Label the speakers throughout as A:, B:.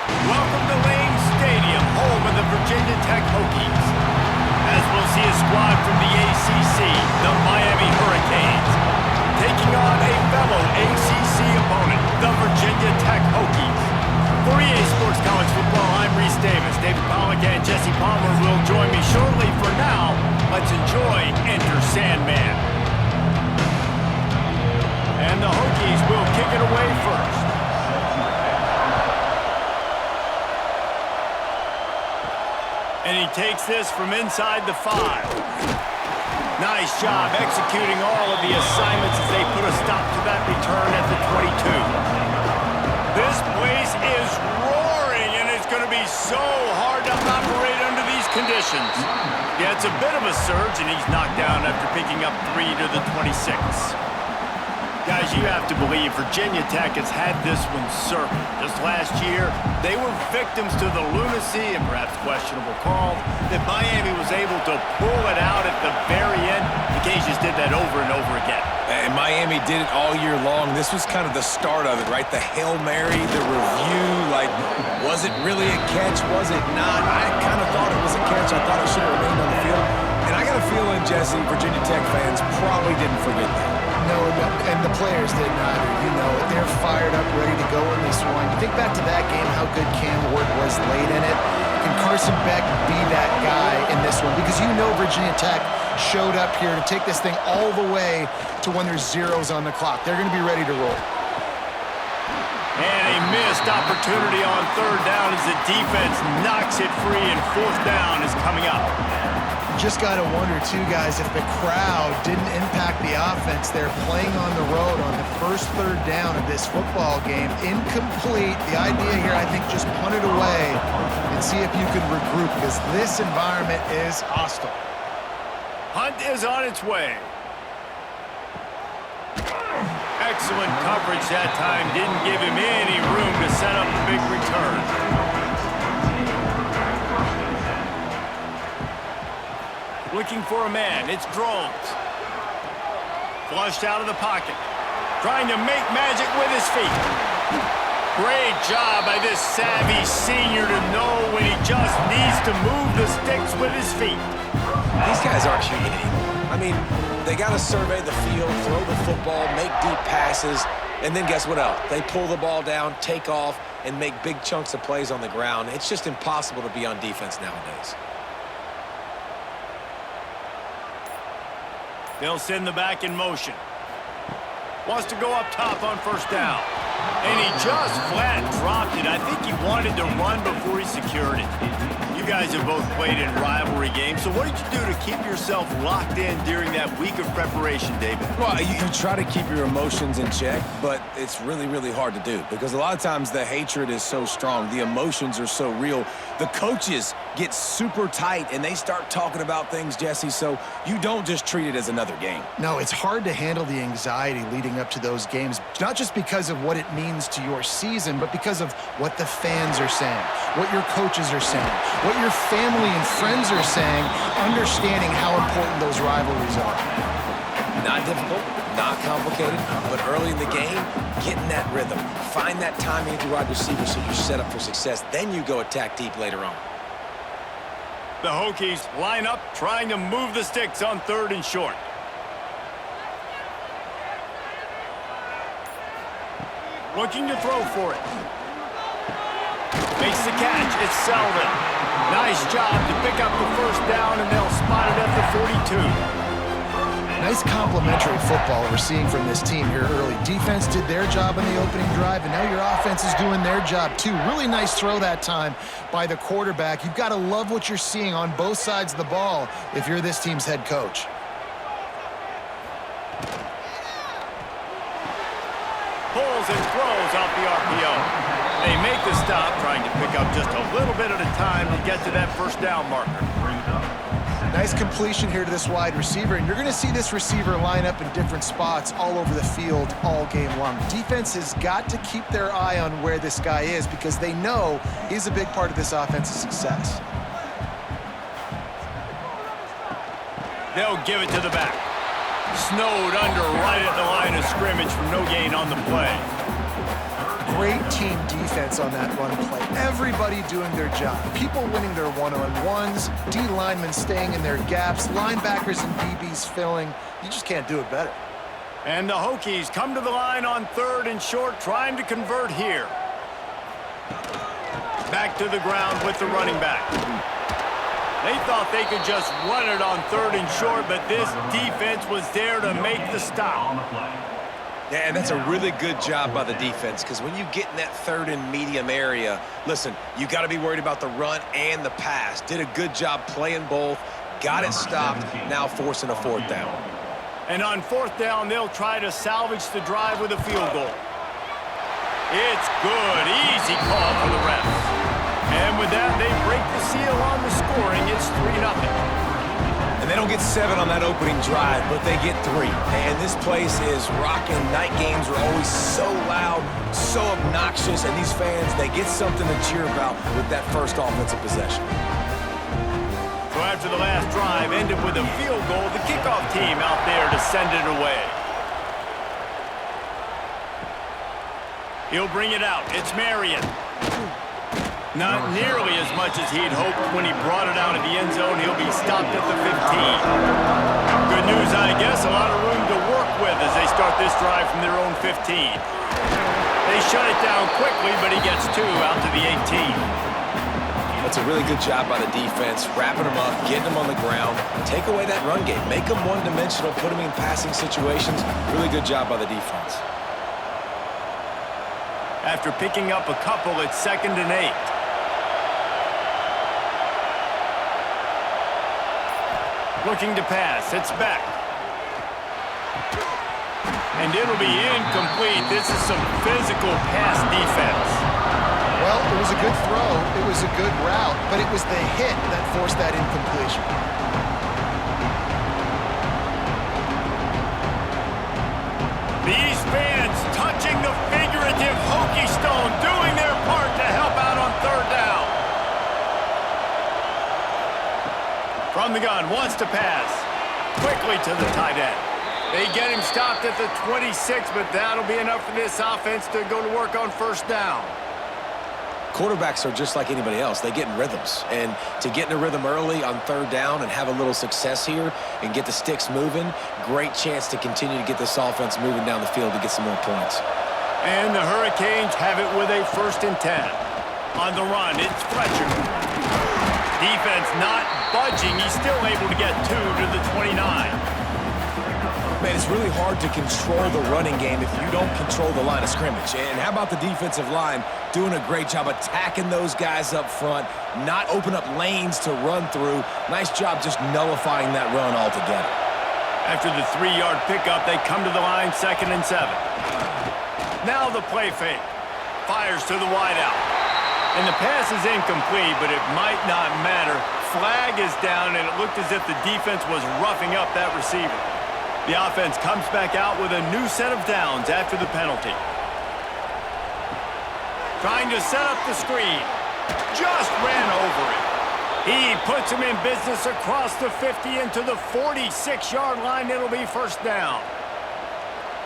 A: Welcome to Lane Stadium, home of the Virginia Tech Hokies. As we'll see a squad from the ACC, the Miami Hurricanes, taking on a fellow ACC opponent, the Virginia Tech Hokies. For EA Sports College Football, I'm Reese Davis. David Pollack and Jesse Palmer will join me shortly. For now, let's enjoy Enter Sandman. And the Hokies will kick it away first. And he takes this from inside the 5. Nice job executing all of the assignments as they put a stop to that return at the 22. This place is roaring, and it's going to be so hard to operate under these conditions. Yeah, it's a bit of a surge, and he's knocked down after picking up 3 to the 26. Guys, you have to believe Virginia Tech has had this one circled. Just last year, they were victims to the lunacy and perhaps questionable call that Miami was able to pull it out at the very end. The Cajuns did that over and over again.
B: And Miami did it all year long. This was kind of the start of it, right? The Hail Mary, the review, like, was it really a catch? Was it not? I kind of thought it was a catch. I thought it should have remained on the field. And I got a feeling, Jesse, Virginia Tech fans probably didn't forget that.
C: No, and the players didn't either. You know it. They're fired up, ready to go in this one. You think back to that game, how good Cam Ward was late in it. Can Carson Beck be that guy in this one? Because you know Virginia Tech showed up here to take this thing all the way to when there's zeros on the clock. They're going to be ready to roll.
A: And a missed opportunity on 3rd down as the defense knocks it free, and 4th down is coming up.
C: Just got to wonder, too, guys, if the crowd didn't impact the offense. They're playing on the road on the first 3rd down of this football game. Incomplete. The idea here, I think, just punt it away and see if you can regroup, because this environment is hostile.
A: Hunt is on its way. Excellent coverage that time. Didn't give him any room to set up the big return. Looking for a man. It's Drones. Flushed out of the pocket. Trying to make magic with his feet. Great job by this savvy senior to know when he just needs to move the sticks with his feet.
B: These guys aren't humility. I mean, they got to survey the field, throw the football, make deep passes, and then guess what else? They pull the ball down, take off, and make big chunks of plays on the ground. It's just impossible to be on defense nowadays.
A: They'll send the back in motion. Wants to go up top on 1st down. And he just flat dropped it. I think he wanted to run before he secured it. You guys have both played in rivalry games, so what did you do to keep yourself locked in during that week of preparation, David?
B: Well, you try to keep your emotions in check, but it's really, really hard to do because a lot of times the hatred is so strong. The emotions are so real. The coaches get super tight, and they start talking about things, Jesse, so you don't just treat it as another game.
C: No, it's hard to handle the anxiety leading up to those games, not just because of what it means to your season, but because of what the fans are saying, what your coaches are saying, what your family and friends are saying, understanding how important those rivalries are.
B: Not difficult, not complicated, but early in the game, get in that rhythm. Find that timing at the wide receiver so you're set up for success. Then you go attack deep later on.
A: The Hokies line up, trying to move the sticks on 3rd and short. Looking to throw for it. Makes the catch. It's Selvin. Nice job to pick up the 1st down, and they'll spot it at the 42.
C: Nice complimentary football we're seeing from this team here early. Defense did their job on the opening drive, and now your offense is doing their job too. Really nice throw that time by the quarterback. You've got to love what you're seeing on both sides of the ball if you're this team's head coach.
A: Pulls and throws off the RPO. They make the stop, trying to pick up just a little bit at a time to get to that 1st down marker.
C: Nice completion here to this wide receiver, and you're going to see this receiver line up in different spots all over the field all game long. Defense has got to keep their eye on where this guy is because they know he's a big part of this offense's success.
A: They'll give it to the back. Snowed under right at the line of scrimmage from no gain on the play.
C: great team defense on that run play. Everybody doing their job. People winning their one-on-ones, D linemen staying in their gaps, linebackers and DBs filling. You just can't do it better.
A: And the Hokies come to the line on 3rd and short, trying to convert here. Back to the ground with the running back. They thought they could just run it on 3rd and short, but this defense was there to make the stop.
B: Yeah, and that's a really good job by the defense, because when you get in that 3rd and medium area, listen, you got to be worried about the run and the pass. Did a good job playing both, got it stopped, now forcing a 4th down.
A: And on 4th down, they'll try to salvage the drive with a field goal. It's good. Easy call for the refs. And with that, they break the seal on the scoring. It's 3-0.
B: And they don't get 7 on that opening drive, but they get 3. And this place is rocking. Night games are always so loud, so obnoxious, and these fans, they get something to cheer about with that first offensive possession.
A: So after the last drive ended with a field goal, the kickoff team out there to send it away. He'll bring it out. It's Marion. Not nearly as much as he'd hoped when he brought it out of the end zone. He'll be stopped at the 15. Good news, I guess. A lot of room to work with as they start this drive from their own 15. They shut it down quickly, but he gets 2 out to the 18.
B: That's a really good job by the defense, wrapping them up, getting them on the ground. Take away that run game. Make them one-dimensional, put them in passing situations. Really good job by the defense.
A: After picking up a couple, it's 2nd and 8. Looking to pass. It's back. And it'll be incomplete. This is some physical pass defense.
C: Well, it was a good throw. It was a good route, but it was the hit that forced that incompletion.
A: These fans touching the figurative Hokie stone, doing their part to help out on 3rd down. From the gun, wants to pass. Quickly to the tight end. They get him stopped at the 26, but that'll be enough for this offense to go to work on 1st down.
B: Quarterbacks are just like anybody else. They get in rhythms. And to get in a rhythm early on 3rd down and have a little success here and get the sticks moving, great chance to continue to get this offense moving down the field to get some more points.
A: And the Hurricanes have it with a 1st and 10. On the run, it's Fletcher. Defense not budging. He's still able to get 2 to the 29.
B: Man, it's really hard to control the running game if you don't control the line of scrimmage. And how about the defensive line doing a great job attacking those guys up front, not open up lanes to run through. Nice job just nullifying that run altogether.
A: After the 3-yard pickup, they come to the line 2nd and 7. Now the play fake. Fires to the wideout. And the pass is incomplete, but it might not matter. Flag is down, and it looked as if the defense was roughing up that receiver. The offense comes back out with a new set of downs after the penalty. Trying to set up the screen. Just ran over it. He puts him in business across the 50 into the 46-yard line. It'll be 1st down.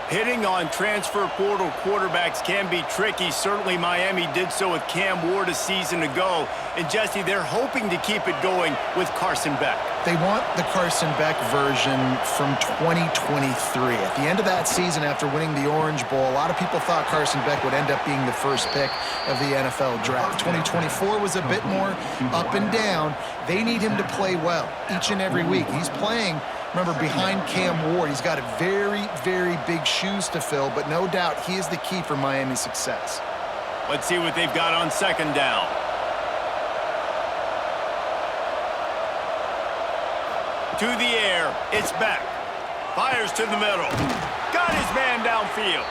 A: Hitting on transfer portal quarterbacks can be tricky. Certainly Miami did so with Cam Ward a season ago. And Jesse, they're hoping to keep it going with Carson Beck.
C: They want the Carson Beck version from 2023. At the end of that season, after winning the Orange Bowl, a lot of people thought Carson Beck would end up being the 1st pick of the NFL draft. 2024 was a bit more up and down. They need him to play well each and every week. He's playing, remember, behind Cam Ward. He's got a very, very big shoes to fill, but no doubt he is the key for Miami's success.
A: Let's see what they've got on 2nd down. To the air, it's Beck. Fires to the middle. Got his man downfield.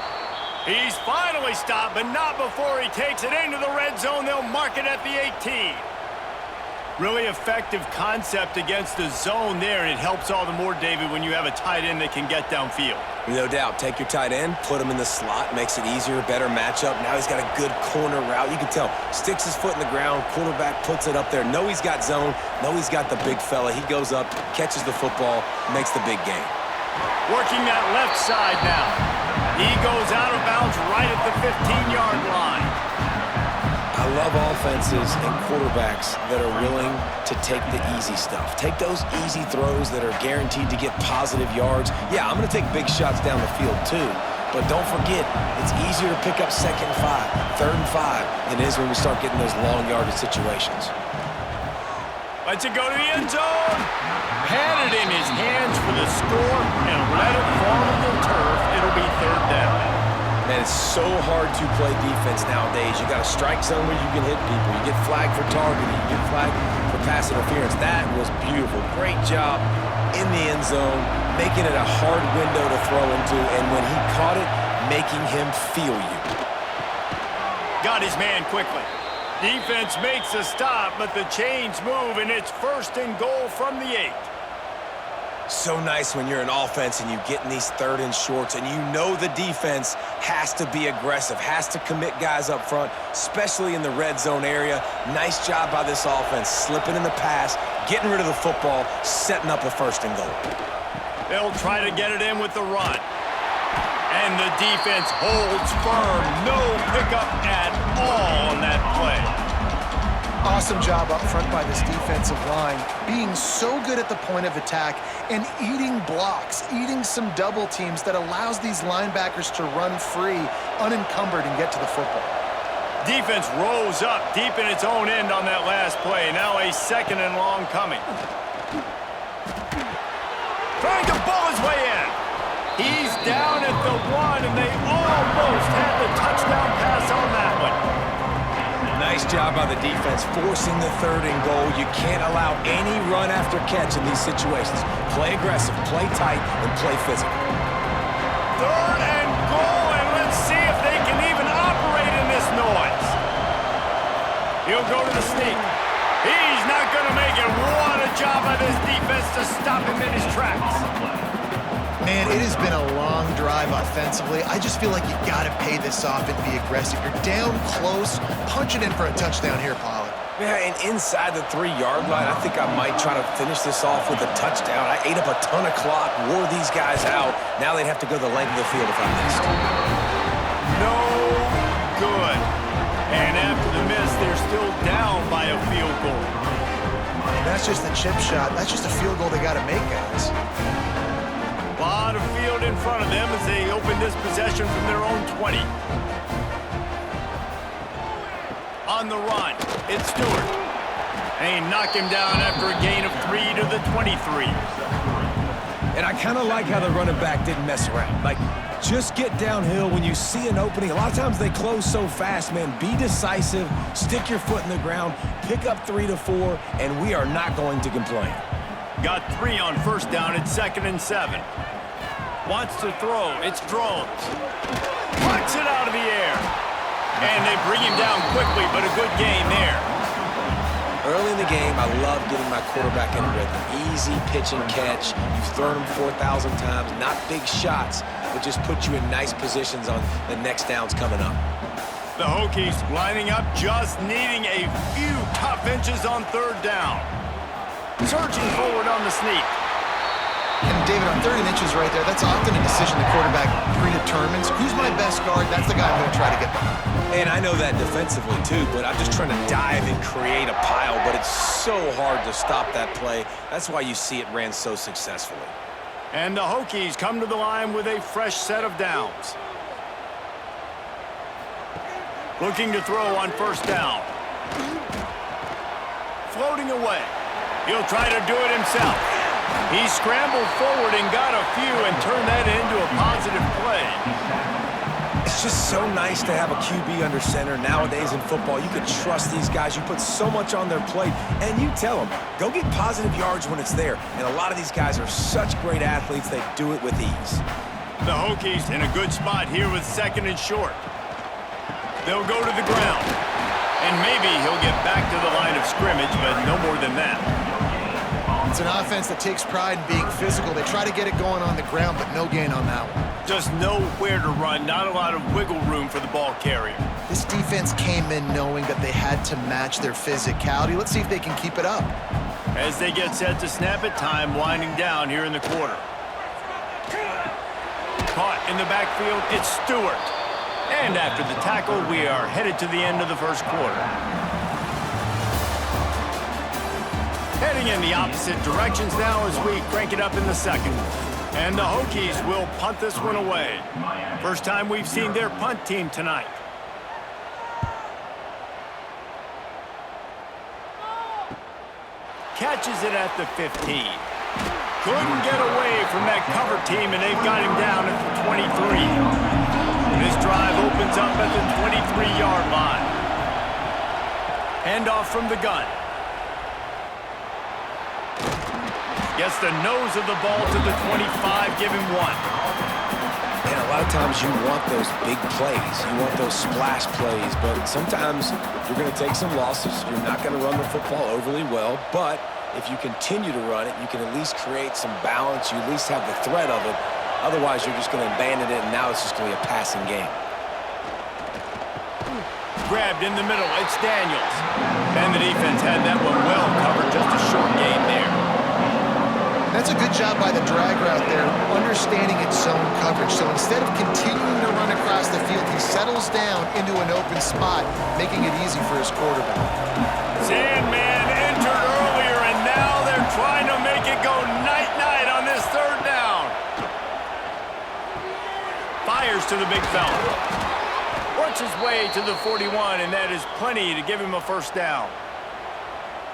A: He's finally stopped, but not before he takes it into the red zone. They'll mark it at the 18. Really effective concept against the zone there, and it helps all the more, David, when you have a tight end that can get downfield.
B: No doubt. Take your tight end, put him in the slot, makes it easier, better matchup. Now he's got a good corner route. You can tell. Sticks his foot in the ground, quarterback puts it up there. Know he's got zone, know he's got the big fella. He goes up, catches the football, makes the big game.
A: Working that left side now. He goes out of bounds right at the 15-yard line.
B: I love offenses and quarterbacks that are willing to take the easy stuff. Take those easy throws that are guaranteed to get positive yards. Yeah, I'm going to take big shots down the field too. But don't forget, it's easier to pick up 2nd and 5, 3rd and 5 than it is when we start getting those long yardage situations.
A: Lets it go to the end zone. Had it in his hands for the score and let it fall to the turf. It'll be 3rd down.
B: Man, it's so hard to play defense nowadays. You got a strike zone where you can hit people. You get flagged for targeting. You get flagged for pass interference. That was beautiful. Great job in the end zone, making it a hard window to throw into, and when he caught it, making him feel you.
A: Got his man quickly. Defense makes a stop, but the chains move, and it's 1st and goal from the 8.
B: So nice when you're an offense and you get in these 3rd and shorts and you know the defense has to be aggressive, has to commit guys up front, especially in the red zone area. Nice job by this offense, slipping in the pass, getting rid of the football, setting up a 1st and goal.
A: They'll try to get it in with the run. And the defense holds firm. No pickup at all on that play.
C: Awesome job up front by this defensive line, being so good at the point of attack and eating blocks, eating some double teams that allows these linebackers to run free, unencumbered, and get to the football.
A: Defense rose up deep in its own end on that last play. Now a 2nd and long coming. Trying to ball his way in. He's down at the 1, and they almost had the touchdown pass on that one.
B: Nice job by the defense, forcing the 3rd and goal. You can't allow any run after catch in these situations. Play aggressive, play tight, and play physical.
A: 3rd and goal, and let's see if they can even operate in this noise. He'll go to the sneak. He's not going to make it. What a job by this defense to stop him in his tracks.
C: Man, it has been a long drive offensively. I just feel like you got to pay this off and be aggressive. You're down close. Punch it in for a touchdown here, Pollard.
B: Yeah, and inside the 3-yard line, I think I might try to finish this off with a touchdown. I ate up a ton of clock, wore these guys out. Now they'd have to go the length of the field if I missed.
A: No good. And after the miss, they're still down by a field goal.
C: That's just a chip shot. That's just a field goal they got to make, guys.
A: A lot of field in front of them as they open this possession from their own 20. On the run, it's Stewart. They knock him down after a gain of 3 to the 23.
B: And I kind of like how the running back didn't mess around. Like, just get downhill when you see an opening. A lot of times they close so fast, man. Be decisive, stick your foot in the ground, pick up 3 to 4, and we are not going to complain.
A: Got 3 on 1st down at 2nd and 7. Wants to throw. It's Drones. Plucks it out of the air. And they bring him down quickly, but a good gain there.
B: Early in the game, I love getting my quarterback in a rhythm. Easy pitch and catch. You've thrown them 4,000 times. Not big shots, but just put you in nice positions on the next downs coming up.
A: The Hokies lining up, just needing a few tough inches on 3rd down. Surging forward on the sneak.
C: And David, on 3rd and inches right there, that's often a decision the quarterback predetermines. Who's my best guard? That's the guy I'm going to try to get behind.
B: And I know that defensively too, but I'm just trying to dive and create a pile, but it's so hard to stop that play. That's why you see it ran so successfully.
A: And the Hokies come to the line with a fresh set of downs. Looking to throw on 1st down. Floating away. He'll try to do it himself. He scrambled forward and got a few and turned that into a positive play.
B: It's just so nice to have a QB under center. Nowadays in football, you can trust these guys. You put so much on their plate, and you tell them, go get positive yards when it's there. And a lot of these guys are such great athletes, they do it with ease.
A: The Hokies in a good spot here with 2nd and short. They'll go to the ground. And maybe he'll get back to the line of scrimmage, but no more than that.
C: It's an offense that takes pride in being physical. They try to get it going on the ground, but no gain on that one.
A: Just nowhere to run, not a lot of wiggle room for the ball carrier.
C: This defense came in knowing that they had to match their physicality. Let's see if they can keep it up.
A: As they get set to snap it, time winding down here in the quarter. caught in the backfield. It's Stewart. And after the tackle, we are headed to the end of the first quarter. Heading in the opposite directions now as we crank it up in the second. And the Hokies will punt this one away. First time we've seen their punt team tonight. Catches it at the 15. Couldn't get away from that cover team, and they've got him down at the 23. This drive opens up at the 23-yard line. Handoff from the gun. Gets the nose of the ball to the 25, give him 1.
B: And a lot of times you want those big plays. You want those splash plays, but sometimes you're going to take some losses. You're not going to run the football overly well, but if you continue to run it, you can at least create some balance. You at least have the threat of it. Otherwise, you're just going to abandon it, and now it's just going to be a passing game.
A: Grabbed in the middle, it's Daniels. And the defense had that one well covered, just a short gain there.
C: That's a good job by the drag route there, understanding its zone coverage. So instead of continuing to run across the field, he settles down into an open spot, making it easy for his quarterback.
A: Sandman entered earlier, and now they're trying to make it go night-night on this third down. Fires to the big fella. Works his way to the 41, and that is plenty to give him a first down.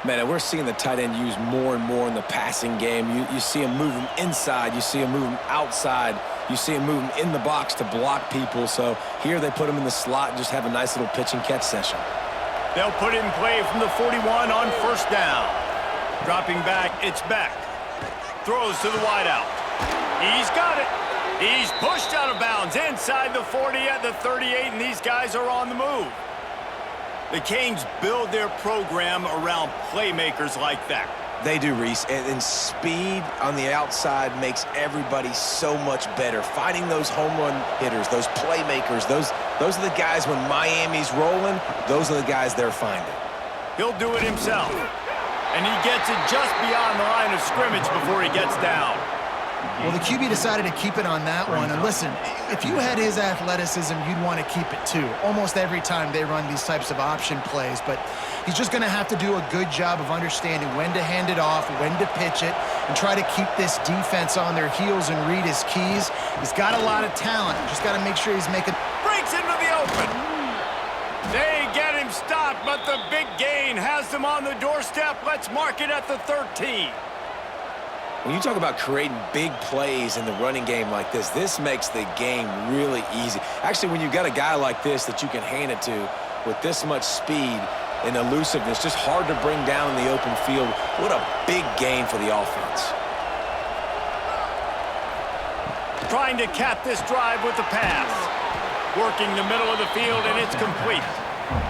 B: Man, and we're seeing the tight end used more and more in the passing game. You see him move him inside. You see him move him outside. You see him move him in the box to block people. So here they put him in the slot and just have a nice little pitch and catch session.
A: They'll put it in play from the 41 on first down. Dropping back, it's Beck. Throws to the wideout. He's got it. He's pushed out of bounds inside the 40 at the 38, and these guys are on the move. The Canes build their program around playmakers like that.
B: They do, Reese, and speed on the outside makes everybody so much better. Finding those home run hitters, those playmakers, those are the guys when Miami's rolling, those are the guys they're finding.
A: He'll do it himself, and he gets it just beyond the line of scrimmage before he gets down.
C: Well, the QB decided to keep it on that one. And listen, if you had his athleticism, you'd want to keep it too. Almost every time they run these types of option plays. But he's just going to have to do a good job of understanding when to hand it off, when to pitch it, and try to keep this defense on their heels and read his keys. He's got a lot of talent. Just got to make sure he's making...
A: Breaks into the open. They get him stopped, but the big gain has them on the doorstep. Let's mark it at the 13.
B: When you talk about creating big plays in the running game like this makes the game really easy. Actually, when you've got a guy like this that you can hand it to with this much speed and elusiveness, just hard to bring down in the open field, what a big gain for the offense.
A: Trying to cap this drive with the pass. Working the middle of the field, and it's complete.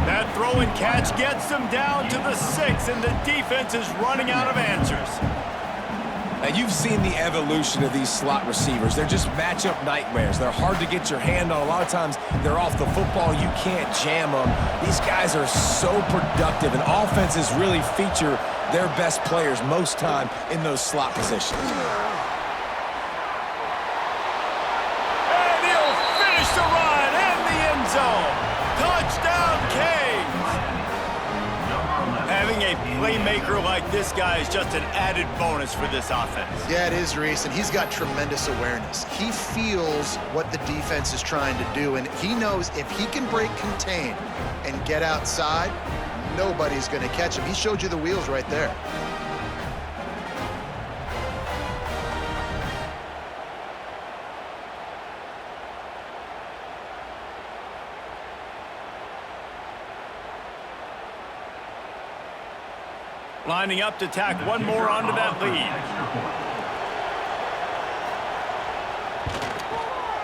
A: That throw and catch gets them down to the 6, and the defense is running out of answers.
B: And you've seen the evolution of these slot receivers. They're just matchup nightmares. They're hard to get your hand on. A lot of times they're off the football. You can't jam them. These guys are so productive, and offenses really feature their best players most time in those slot positions.
A: And he'll finish the run in the end zone. Touchdown, Canes! Having a playmaker like this guy is just an added bonus for this offense.
C: Yeah, it is, Reese, and he's got tremendous awareness. He feels what the defense is trying to do, and he knows if he can break contain and get outside, nobody's going to catch him. He showed you the wheels right there.
A: Lining up to tack one more onto that lead.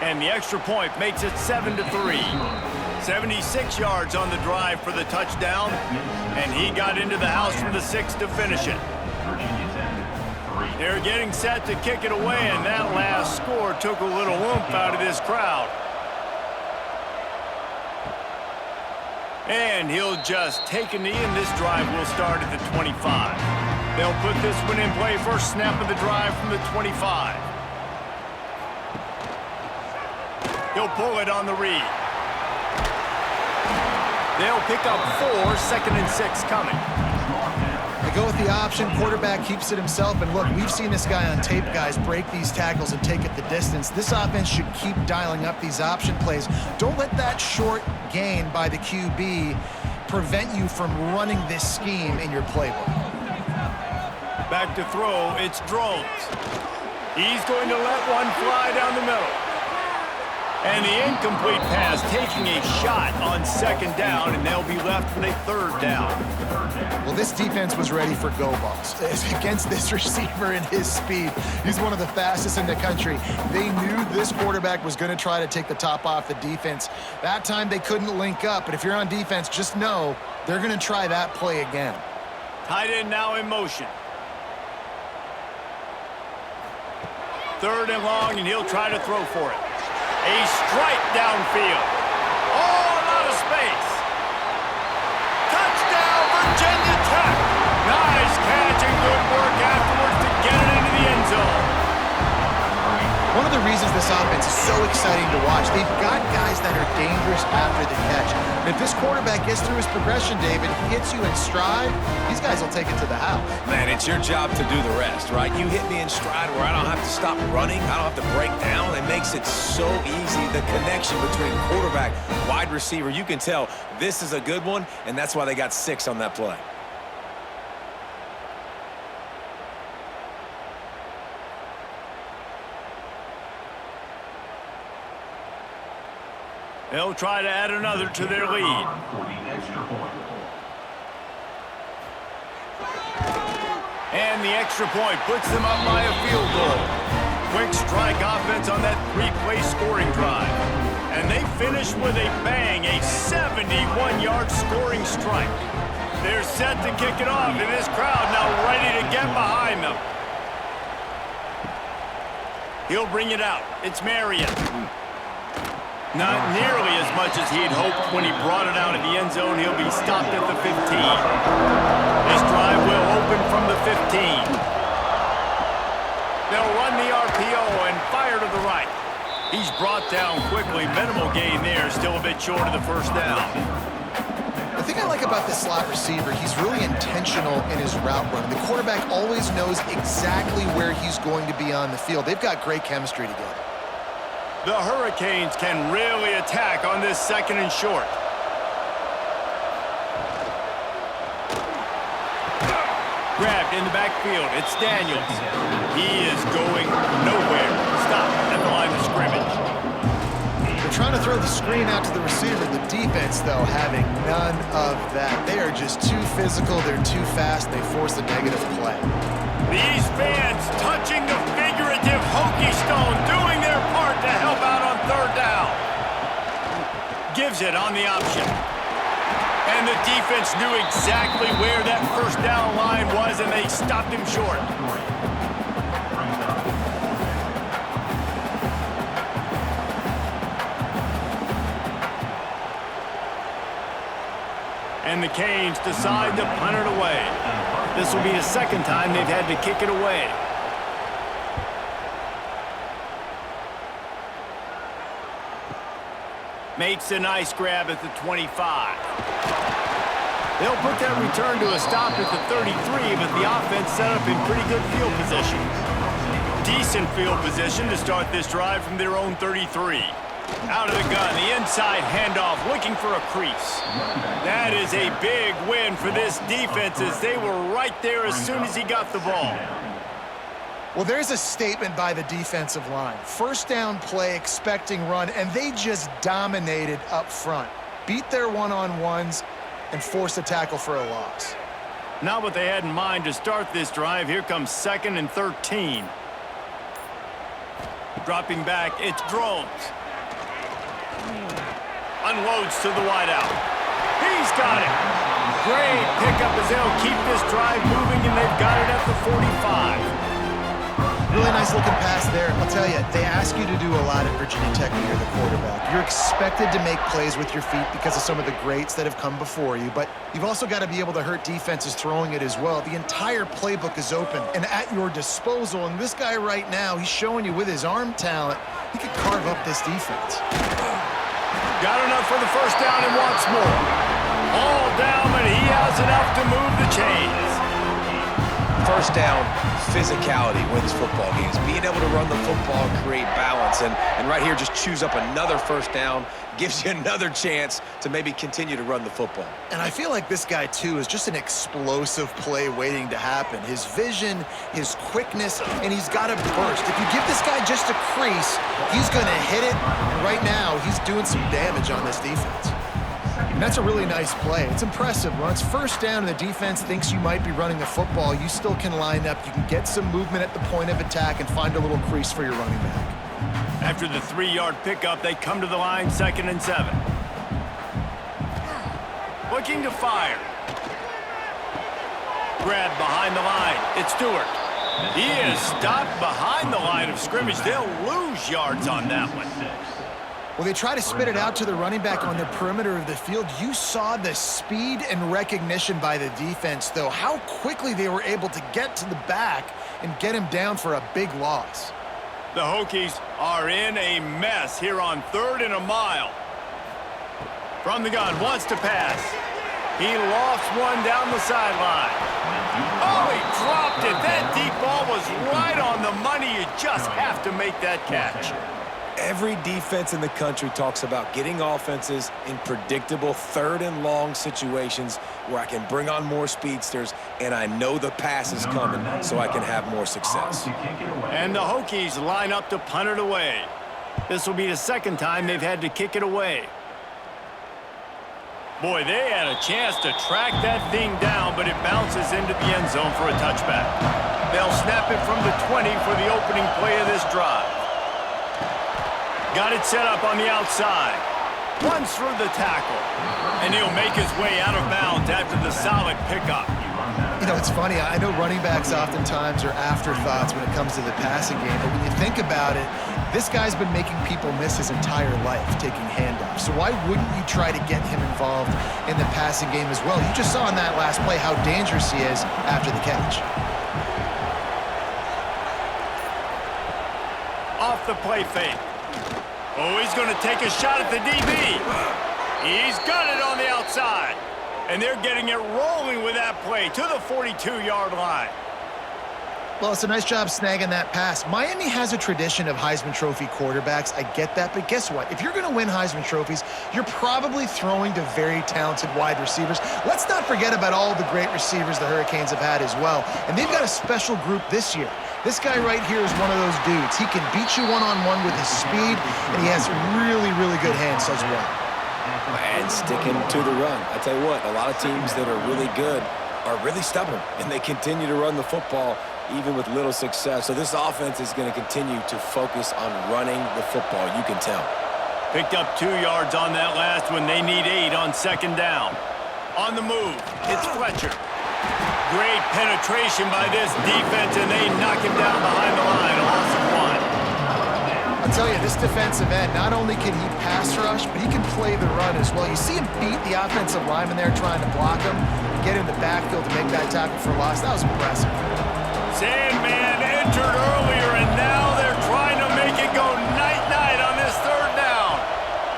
A: And the extra point makes it 7-3. 76 yards on the drive for the touchdown, and he got into the house from the 6 to finish it. They're getting set to kick it away, and that last score took a little oomph out of this crowd. And he'll just take a knee, and this drive will start at the 25. They'll put this one in play. First snap of the drive from the 25. He'll pull it on the read. They'll pick up 4, 2nd and 6 coming.
C: They go with the option. Quarterback keeps it himself. And look, we've seen this guy on tape, guys, break these tackles and take it the distance. This offense should keep dialing up these option plays. Don't let that short gain by the QB prevent you from running this scheme in your playbook.
A: Back to throw, it's Drones. He's going to let one fly down the middle. And the incomplete pass taking a shot on 2nd down, and they'll be left with a 3rd down.
C: Well, this defense was ready for go balls. Against this receiver and his speed, he's one of the fastest in the country. They knew this quarterback was going to try to take the top off the defense. That time they couldn't link up, but if you're on defense, just know they're going to try that play again.
A: Tight end now in motion. 3rd and long, and he'll try to throw for it. A strike downfield. Oh, a lot of space. Touchdown, Virginia Tech. Nice catch and good work afterwards to get it into the end zone.
C: One of the reasons this offense is so exciting to watch, they've got guys that are dangerous after the catch. And if this quarterback gets through his progression, David, hits you in stride, these guys will take it to the house.
B: Man, it's your job to do the rest, right? You hit me in stride where I don't have to stop running. I don't have to break down. It makes it so easy. The connection between quarterback, wide receiver, you can tell this is a good one, and that's why they got 6 on that play.
A: They'll try to add another to their lead. And the extra point puts them up by a field goal. Quick strike offense on that 3-play scoring drive. And they finish with a bang, a 71-yard scoring strike. They're set to kick it off, and this crowd now ready to get behind them. He'll bring it out. It's Marion. Not nearly as much as he had hoped when he brought it out of the end zone. He'll be stopped at the 15. This drive will open from the 15. They'll run the RPO and fire to the right. He's brought down quickly. Minimal gain there. Still a bit short of the 1st down.
C: The thing I like about this slot receiver, he's really intentional in his route run. The quarterback always knows exactly where he's going to be on the field. They've got great chemistry together.
A: The Hurricanes can really attack on this 2nd and short. Grabbed in the backfield. It's Daniels. He is going nowhere. Stop at the line of scrimmage.
C: They're trying to throw the screen out to the receiver. The defense, though, having none of that. They are just too physical. They're too fast. They force a negative play.
A: These fans touching the figurative hokey stone, doing their part to help out on 3rd down. Gives it on the option. And the defense knew exactly where that 1st down line was, and they stopped him short. And the Canes decide to punt it away. This will be the 2nd time they've had to kick it away. Makes a nice grab at the 25. They'll put that return to a stop at the 33, but the offense set up in pretty good field position. Decent field position to start this drive from their own 33. Out of the gun, the inside handoff, looking for a crease. That is a big win for this defense, as they were right there as soon as he got the ball.
C: Well, there's a statement by the defensive line. 1st down play, expecting run, and they just dominated up front. Beat their one-on-ones and forced a tackle for a loss.
A: Not what they had in mind to start this drive. Here comes 2nd and 13. Dropping back, it's Drones. Unloads to the wideout. He's got it. Great pickup as they'll keep this drive moving, and they've got it at the 45.
C: Really nice looking pass there. I'll tell you, they ask you to do a lot at Virginia Tech when you're the quarterback. You're expected to make plays with your feet because of some of the greats that have come before you, but you've also got to be able to hurt defenses throwing it as well. The entire playbook is open and at your disposal, and this guy right now, he's showing you with his arm talent he could carve up this defense.
A: Got enough for the first down and wants more. All down, but he has enough to move the chains.
B: First down, physicality wins football games. Being able to run the football and create balance. And right here, just choose up another first down, gives you another chance to maybe continue to run the football.
C: And I feel like this guy, too, is just an explosive play waiting to happen. His vision, his quickness, and he's got a burst. If you give this guy just a crease, he's going to hit it. And right now, he's doing some damage on this defense. And that's a really nice play. It's impressive. When it's first down and the defense thinks you might be running the football, you still can line up. You can get some movement at the point of attack and find a little crease for your running back.
A: After the 3-yard pickup, they come to the line, 2nd and 7. Looking to fire. Grab behind the line. It's Stewart. He is stopped behind the line of scrimmage. They'll lose yards on that one.
C: Well, they try to spit it out to the running back on the perimeter of the field. You saw the speed and recognition by the defense, though, how quickly they were able to get to the back and get him down for a big loss.
A: The Hokies are in a mess here on 3rd and a mile. From the gun, wants to pass. He lofts one down the sideline. Oh, he dropped it. That deep ball was right on the money. You just have to make that catch.
B: Every defense in the country talks about getting offenses in predictable 3rd and long situations where I can bring on more speedsters and I know the pass is coming so I can have more success.
A: And the Hokies line up to punt it away. This will be the 2nd time they've had to kick it away. Boy, they had a chance to track that thing down, but it bounces into the end zone for a touchback. They'll snap it from the 20 for the opening play of this drive. Got it set up on the outside. Runs through the tackle. And he'll make his way out of bounds after the solid pickup.
C: You know, it's funny. I know running backs oftentimes are afterthoughts when it comes to the passing game. But when you think about it, this guy's been making people miss his entire life taking handoffs. So why wouldn't you try to get him involved in the passing game as well? You just saw in that last play how dangerous he is after the catch.
A: Off the play fake. Oh, he's going to take a shot at the DB. He's got it on the outside. And they're getting it rolling with that play to the 42-yard line.
C: Well, it's a nice job snagging that pass. Miami has a tradition of Heisman Trophy quarterbacks. I get that, but guess what? If you're going to win Heisman Trophies, you're probably throwing to very talented wide receivers. Let's not forget about all the great receivers the Hurricanes have had as well. And they've got a special group this year. This guy right here is one of those dudes. He can beat you one-on-one with his speed, and he has really, really good hands as well.
B: And sticking to the run. I tell you what, a lot of teams that are really good are really stubborn, and they continue to run the football even with little success. So this offense is going to continue to focus on running the football. You can tell.
A: Picked up 2 yards on that last one. They need 8 on 2nd down. On the move, it's Fletcher. Great penetration by this defense, and they knock him down behind the line. A loss of 1.
C: I'll tell you, this defensive end, not only can he pass rush, but he can play the run as well. You see him beat the offensive lineman there trying to block him, get in the backfield to make that tackle for loss. That was impressive.
A: Sandman entered earlier, and now they're trying to make it go night-night on this 3rd down.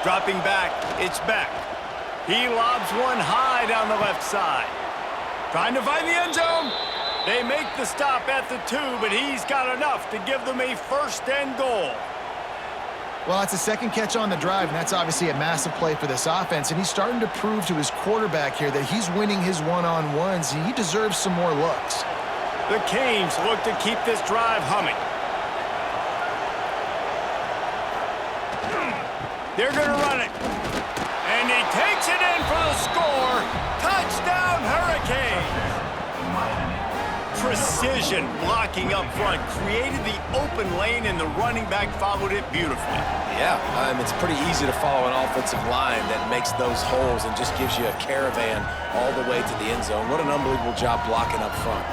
A: Dropping back, it's Beck. He lobs one high down the left side. Trying to find the end zone. They make the stop at the 2, but he's got enough to give them a 1st and goal.
C: Well, it's a 2nd catch on the drive, and that's obviously a massive play for this offense. And he's starting to prove to his quarterback here that he's winning his one-on-ones, and he deserves some more looks.
A: The Canes look to keep this drive humming. They're going to run it. And he takes it in for the score. Touchdown, Hurricanes. Precision blocking up front created the open lane, and the running back followed it beautifully.
B: Yeah, it's pretty easy to follow an offensive line that makes those holes and just gives you a caravan all the way to the end zone. What an unbelievable job blocking up front.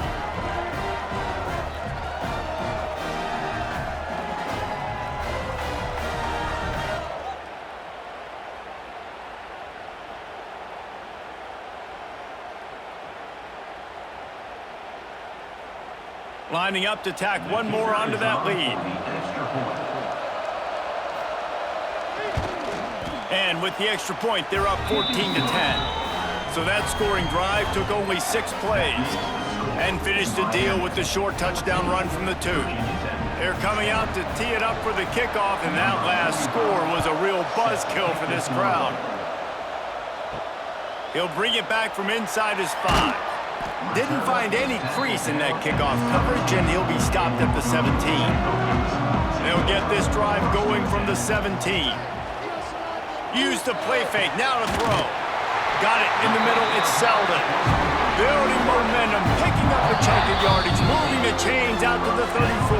A: Lining up to tack one more onto that lead. And with the extra point, they're up 14 to 10. So that scoring drive took only 6 plays and finished the deal with the short touchdown run from the 2. They're coming out to tee it up for the kickoff, and that last score was a real buzzkill for this crowd. He'll bring it back from inside his 5. Didn't find any crease in that kickoff coverage, and he'll be stopped at the 17. They'll get this drive going from the 17. Use the play fake, now to throw. Got it in the middle, it's Selden. Building momentum, picking up a chunk of yardage, moving the chains out to the 34.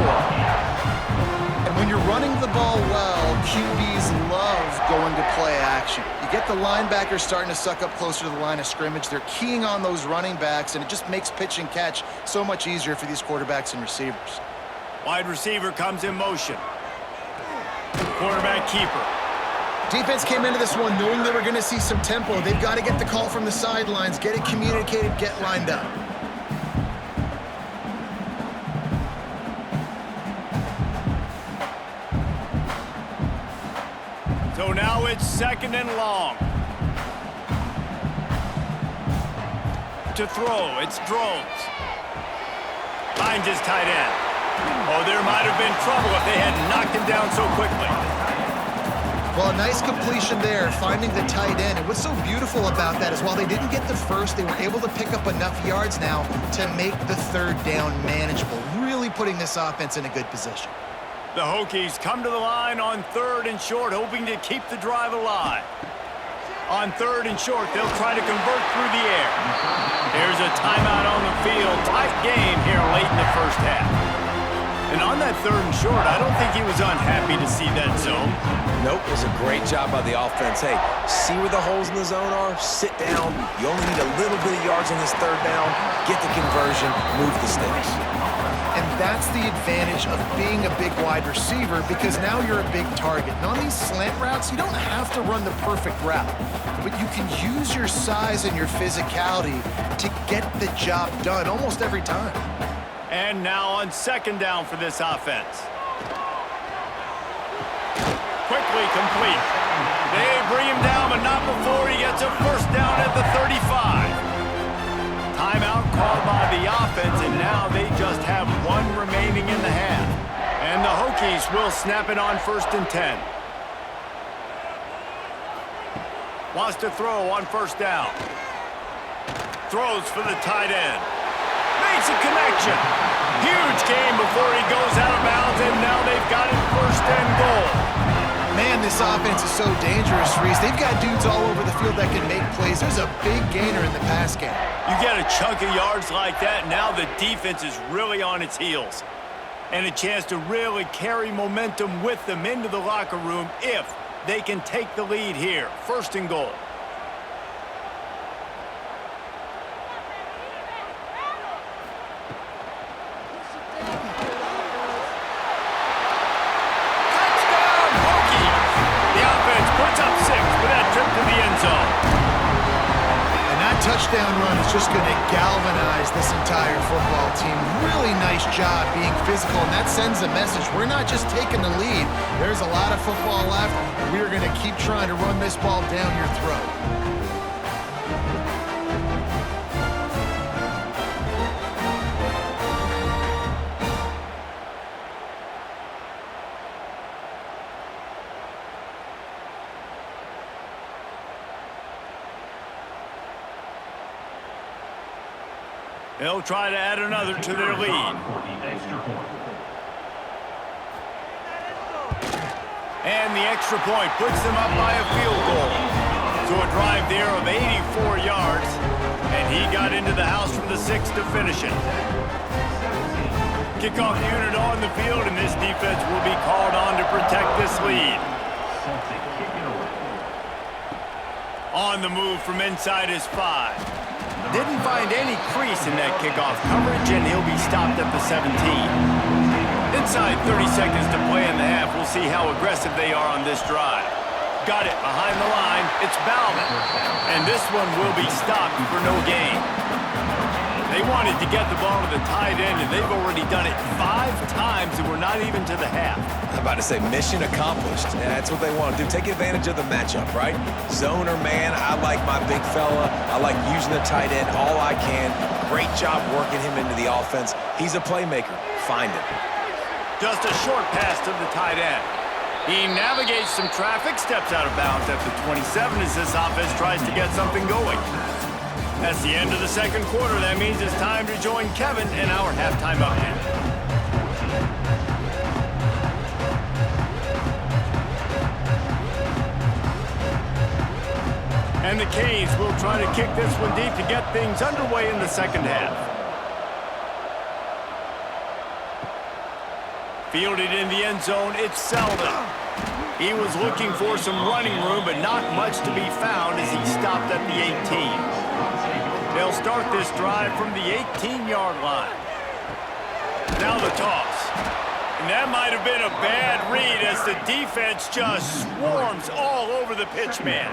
C: And when you're running the ball well, QBs love going to play action. You get the linebackers starting to suck up closer to the line of scrimmage. They're keying on those running backs, and it just makes pitch and catch so much easier for these quarterbacks and receivers.
A: Wide receiver comes in motion. Quarterback keeper.
C: Defense came into this one knowing they were going to see some tempo. They've got to get the call from the sidelines, get it communicated, get lined up.
A: So now it's 2nd and long. To throw, it's Drones. Finds his tight end. Oh, there might have been trouble if they hadn't knocked him down so quickly.
C: Well, a nice completion there, finding the tight end. And what's so beautiful about that is while they didn't get the first, they were able to pick up enough yards now to make the 3rd down manageable, really putting this offense in a good position.
A: The Hokies come to the line on 3rd and short, hoping to keep the drive alive. On 3rd and short, they'll try to convert through the air. There's a timeout on the field. Tight game here late in the first half. And on that 3rd and short, I don't think he was unhappy to see that zone.
B: Nope, it was a great job by the offense. Hey, see where the holes in the zone are? Sit down. You only need a little bit of yards on this 3rd down. Get the conversion. Move the sticks.
C: And that's the advantage of being a big wide receiver because now you're a big target. And on these slant routes, you don't have to run the perfect route, but you can use your size and your physicality to get the job done almost every time.
A: And now on 2nd down for this offense. Quickly complete. They bring him down, but not before he gets a 1st down at the 35. Timeout called by the offense, and now they just have 1 remaining in the half. And the Hokies will snap it on 1st and 10. Wants to throw on 1st down. Throws for the tight end. Makes a connection. Huge game before he goes out of bounds, and now they've got it 1st and goal.
C: Man, this offense is so dangerous, Reese. They've got dudes all over the field that can make plays. There's a big gainer in the pass game.
A: You get a chunk of yards like that, now the defense is really on its heels. And a chance to really carry momentum with them into the locker room if they can take the lead here. 1st and goal.
C: Touchdown run is just going to galvanize this entire football team. Really nice job being physical, and that sends a message. We're not just taking the lead. There's a lot of football left. We're going to keep trying to run this ball down your throat.
A: They'll try to add another to their lead. And the extra point puts them up by a field goal. So a drive there of 84 yards, and he got into the house from the 6 to finish it. Kickoff unit on the field, and this defense will be called on to protect this lead. On the move from inside his 5. Didn't find any crease in that kickoff coverage, and he'll be stopped at the 17. Inside 30 seconds to play in the half. We'll see how aggressive they are on this drive. Got it behind the line. It's Bauman. And this one will be stopped for no gain. They wanted to get the ball to the tight end, and they've already done it 5 times, and we're not even to the half.
B: I'm about to say mission accomplished. Yeah, that's what they want to do. Take advantage of the matchup, right? Zone or man, I like my big fella. I like using the tight end all I can. Great job working him into the offense. He's a playmaker. Find him.
A: Just a short pass to the tight end. He navigates some traffic, steps out of bounds at the 27 as this offense tries to get something going. That's the end of the second quarter. That means it's time to join Kevin in our halftime update. And the Canes will try to kick this one deep to get things underway in the second half. Fielded in the end zone, it's Selden. He was looking for some running room, but not much to be found as he stopped at the 18. They'll start this drive from the 18-yard line. Now the toss. And that might have been a bad read as the defense just swarms all over the pitch man.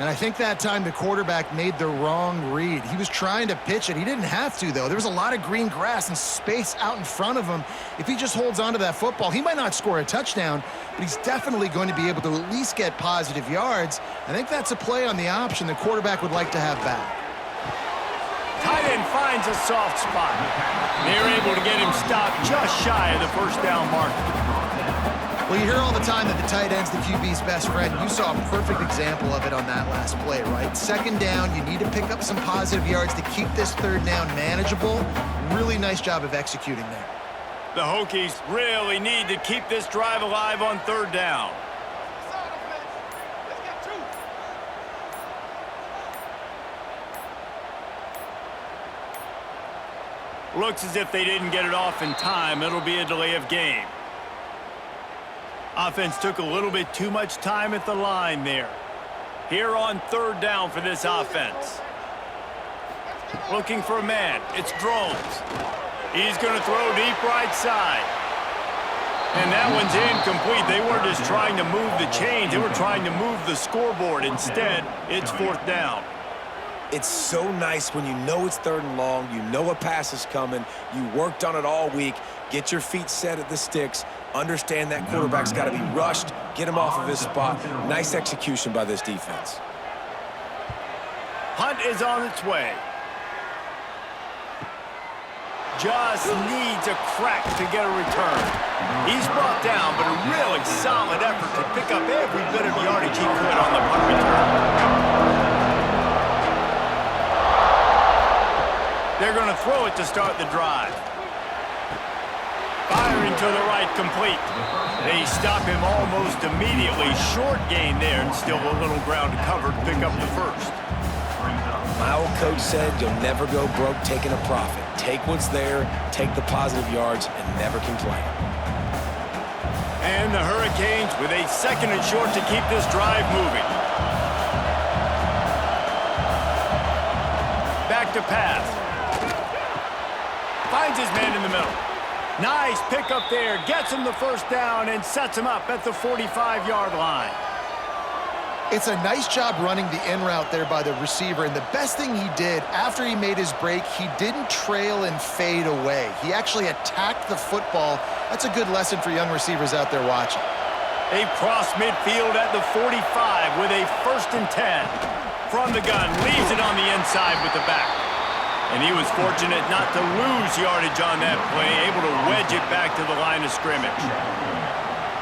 C: And I think that time the quarterback made the wrong read. He was trying to pitch it. He didn't have to, though. There was a lot of green grass and space out in front of him. If he just holds on to that football, he might not score a touchdown, but he's definitely going to be able to at least get positive yards. I think that's a play on the option the quarterback would like to have back.
A: Tight end finds a soft spot. They're able to get him stopped just shy of the first down marker.
C: Well, you hear all the time that the tight end's the QB's best friend. You saw a perfect example of it on that last play, right? Second down, you need to pick up some positive yards to keep this third down manageable. Really nice job of executing there.
A: The Hokies really need to keep this drive alive on third down. Looks as if they didn't get it off in time. It'll be a delay of game. Offense took a little bit too much time at the line there. Here on third down for this offense. Looking for a man. It's Drones. He's going to throw deep right side. And that one's incomplete. They weren't just trying to move the chains. They were trying to move the scoreboard. Instead, it's fourth down.
B: It's so nice when you know it's third and long, you know a pass is coming, you worked on it all week, get your feet set at the sticks, understand that quarterback's got to be rushed, get him off of his spot. Nice execution by this defense.
A: Hunt is on its way. Just needs a crack to get a return. He's brought down, but a really solid effort to pick up every bit of yardage he could on the punt return. They're going to throw it to start the drive. Firing to the right, complete. They stop him almost immediately. Short gain there, and still a little ground to cover to pick up the first.
B: My old coach said you'll never go broke taking a profit. Take what's there, take the positive yards, and never complain.
A: And the Hurricanes with a second and short to keep this drive moving. Back to pass. Finds his man in the middle. Nice pickup there. Gets him the first down and sets him up at the 45-yard line.
C: It's a nice job running the in route there by the receiver, and the best thing he did after he made his break, he didn't trail and fade away. He actually attacked the football. That's a good lesson for young receivers out there watching.
A: They cross midfield at the 45 with a 1st and 10. From the gun, leaves it on the inside with the back. And he was fortunate not to lose yardage on that play, able to wedge it back to the line of scrimmage.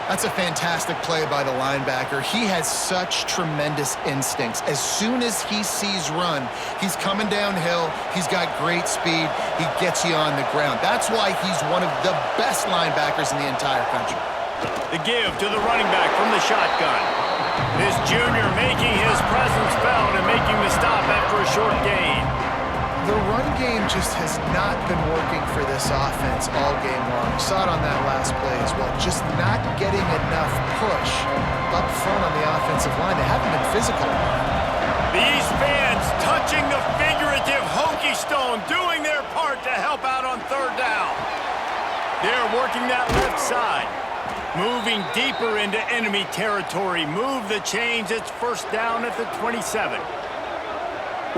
C: That's a fantastic play by the linebacker. He has such tremendous instincts. As soon as he sees run, he's coming downhill. He's got great speed. He gets you on the ground. That's why he's one of the best linebackers in the entire country.
A: The give to the running back from the shotgun. This junior making his presence felt and making the stop after a short gain.
C: The run game just has not been working for this offense all game long. You saw it on that last play as well. Just not getting enough push up front on the offensive line. They haven't been physical enough.
A: These fans touching the figurative Hokie stone, doing their part to help out on third down. They're working that left side. Moving deeper into enemy territory. Move the chains. It's first down at the 27.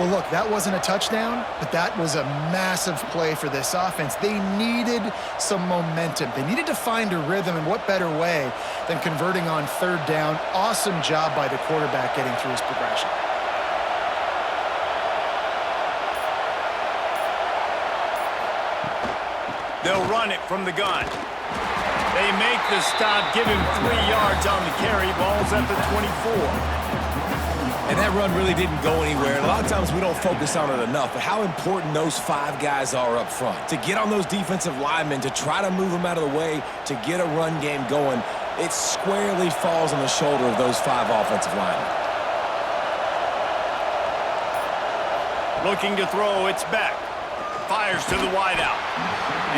C: Well, look, that wasn't a touchdown, but that was a massive play for this offense. They needed some momentum. They needed to find a rhythm, and what better way than converting on third down. Awesome job by the quarterback getting through his progression.
A: They'll run it from the gun. They make the stop, give him 3 yards on the carry. Ball's at the 24.
B: And that run really didn't go anywhere. And a lot of times we don't focus on it enough, but how important those 5 guys are up front. To get on those defensive linemen, to try to move them out of the way, to get a run game going, it squarely falls on the shoulder of those 5 offensive linemen.
A: Looking to throw, it's Beck. Fires to the wideout.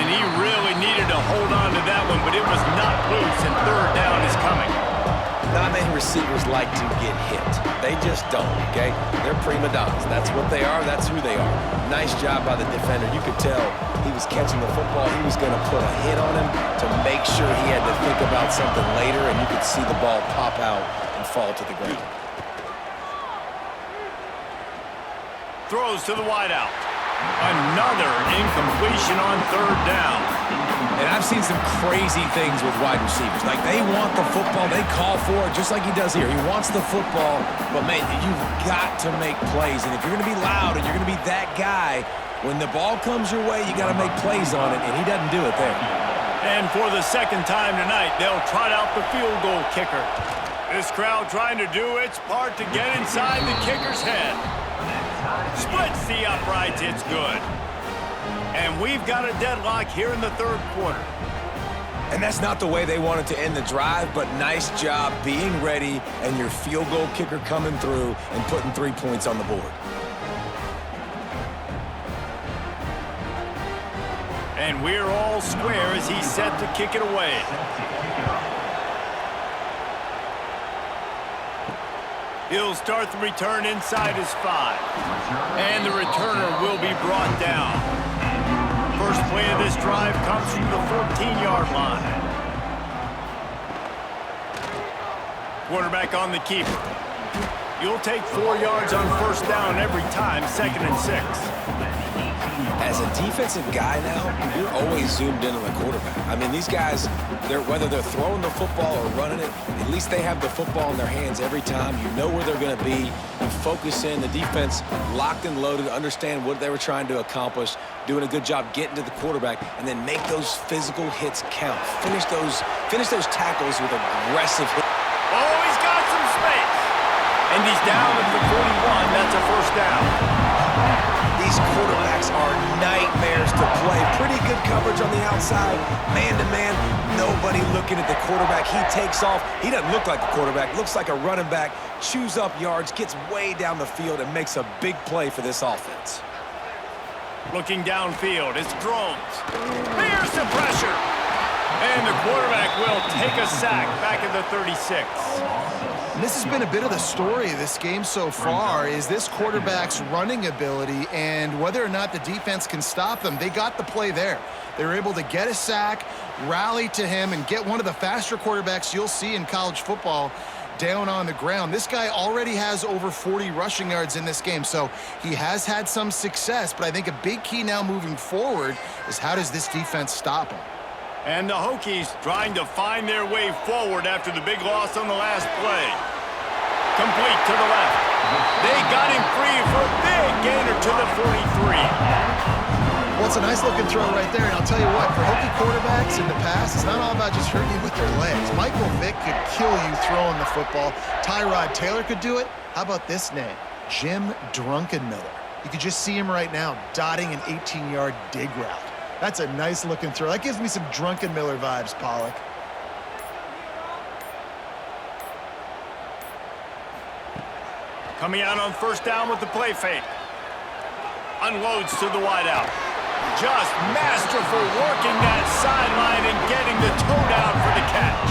A: And he really needed to hold on to that one, but it was not loose, and third down is coming.
B: Not many receivers like to get hit. They just don't, okay? They're prima donnas. That's what they are. That's who they are. Nice job by the defender. You could tell he was catching the football. He was going to put a hit on him to make sure he had to think about something later, and you could see the ball pop out and fall to the ground.
A: Throws to the wideout. Another incompletion on third down.
B: And I've seen some crazy things with wide receivers. Like, they want the football. They call for it just like he does here. He wants the football, but, man, you've got to make plays. And if you're going to be loud and you're going to be that guy, when the ball comes your way, you got to make plays on it, and he doesn't do it there.
A: And for the second time tonight, they'll trot out the field goal kicker. This crowd trying to do its part to get inside the kicker's head. Splits the uprights, it's good. And we've got a deadlock here in the third quarter.
B: And that's not the way they wanted to end the drive, but nice job being ready and your field goal kicker coming through and putting 3 points on the board.
A: And we're all square as he's set to kick it away. He'll start the return inside his 5. And the returner will be brought down. First play of this drive comes from the 14-yard line. Quarterback on the keeper. You'll take 4 yards on first down every time, 2nd and 6.
B: As a defensive guy now, you're always zoomed in on the quarterback. I mean, these guys, whether they're throwing the football or running it, at least they have the football in their hands every time. You know where they're going to be. You focus in. The defense locked and loaded, understand what they were trying to accomplish, doing a good job getting to the quarterback, and then make those physical hits count. Finish those tackles with aggressive hits.
A: Oh, he's got some space. And he's down at the 41. That's a first down.
B: These quarterbacks are nightmares to play. Pretty good coverage on the outside. Man-to-man, nobody looking at the quarterback. He takes off. He doesn't look like a quarterback. Looks like a running back. Chews up yards, gets way down the field, and makes a big play for this offense.
A: Looking downfield, it's Drones. Here's the pressure. And the quarterback will take a sack back at the 36.
C: And this has been a bit of the story of this game so far, is this quarterback's running ability and whether or not the defense can stop them. They got the play there. They were able to get a sack, rally to him, and get one of the faster quarterbacks you'll see in college football down on the ground. This guy already has over 40 rushing yards in this game, so he has had some success, but I think a big key now moving forward is how does this defense stop him?
A: And the Hokies trying to find their way forward after the big loss on the last play. Complete to the left. They got him free for a big gainer to the 43.
C: Well, it's a nice-looking throw right there, and I'll tell you what, for Hokie quarterbacks in the past, it's not all about just hurting you with their legs. Michael Vick could kill you throwing the football. Tyrod Taylor could do it. How about this name? Jim Drunkenmiller. You could just see him right now dotting an 18-yard dig route. That's a nice-looking throw. That gives me some Drunkenmiller vibes, Pollock.
A: Coming out on first down with the play fake. Unloads to the wideout. Just masterful working that sideline and getting the toe down for the catch.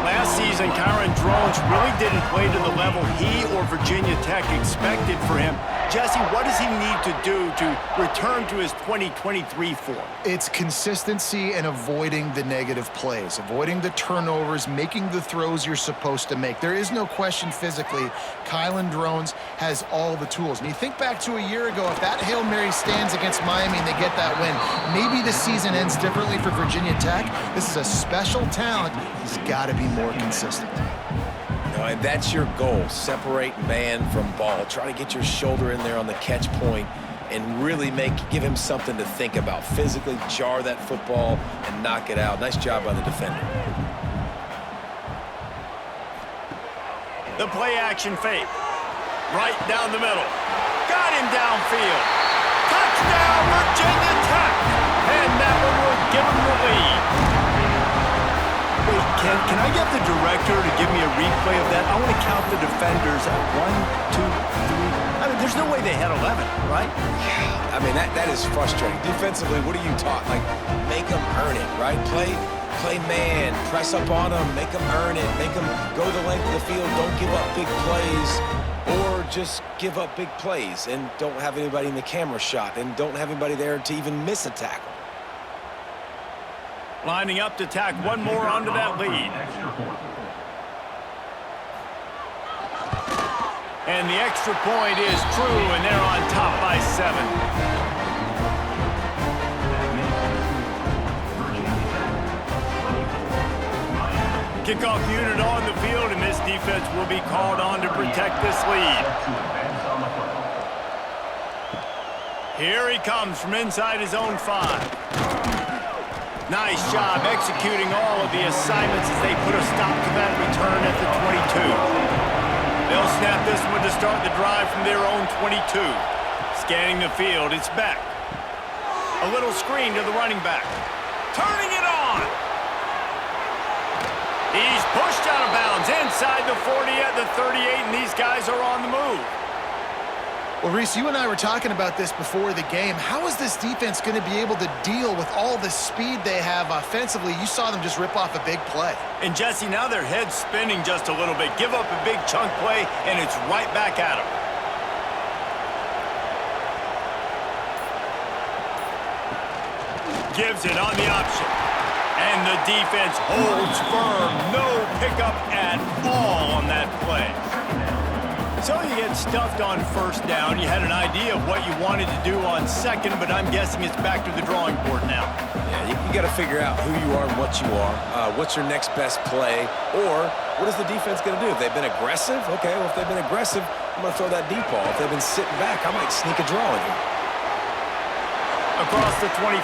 A: Last season, Kyron Drones really didn't play to the level he or Virginia Tech expected for him. Jesse, what does he need to do to return to his 2023 form?
C: It's consistency and avoiding the negative plays, avoiding the turnovers, making the throws you're supposed to make. There is no question physically, Kylan Drones has all the tools. And you think back to a year ago, if that Hail Mary stands against Miami and they get that win, maybe the season ends differently for Virginia Tech. This is a special talent. He's got to be more consistent.
B: And that's your goal. Separate man from ball. Try to get your shoulder in there on the catch point and really give him something to think about. Physically jar that football and knock it out. Nice job by the defender.
A: The play action fake. Right down the middle. Got him downfield. Touchdown, Virginia Tech. And that one will give him the lead. Wait, can I get the director to give me a replay of that? I want to count the defenders at 1, 2, 3. I mean, there's no way they had 11, right?
B: Yeah, I mean, that is frustrating. Defensively, what are you taught? Like, make them earn it, right? Play man, press up on them, make them earn it, make them go the length of the field, don't give up big plays, or just give up big plays and don't have anybody in the camera shot and don't have anybody there to even miss a tackle.
A: Lining up to tack one more onto that lead. And the extra point is true, and they're on top by 7. Kickoff unit on the field, and this defense will be called on to protect this lead. Here he comes from inside his own 5. Nice job executing all of the assignments as they put a stop to that return at the 22. They'll snap this one to start the drive from their own 22. Scanning the field, it's Beck. A little screen to the running back. Turning it on! He's pushed out of bounds inside the 40 at the 38, and these guys are on the move.
C: Well, Reese, you and I were talking about this before the game. How is this defense going to be able to deal with all the speed they have offensively? You saw them just rip off a big play.
A: And, Jesse, now their head's spinning just a little bit. Give up a big chunk play, and it's right back at them. Gives it on the option. And the defense holds firm. No pickup at all on that play. So you get stuffed on first down. You had an idea of what you wanted to do on second, but I'm guessing it's back to the drawing board now.
B: Yeah, you got to figure out who you are and what you are. What's your next best play? Or what is the defense going to do? If they've been aggressive, okay, well, if they've been aggressive, I'm going to throw that deep ball. If they've been sitting back, I might sneak a draw in here.
A: Across the 25.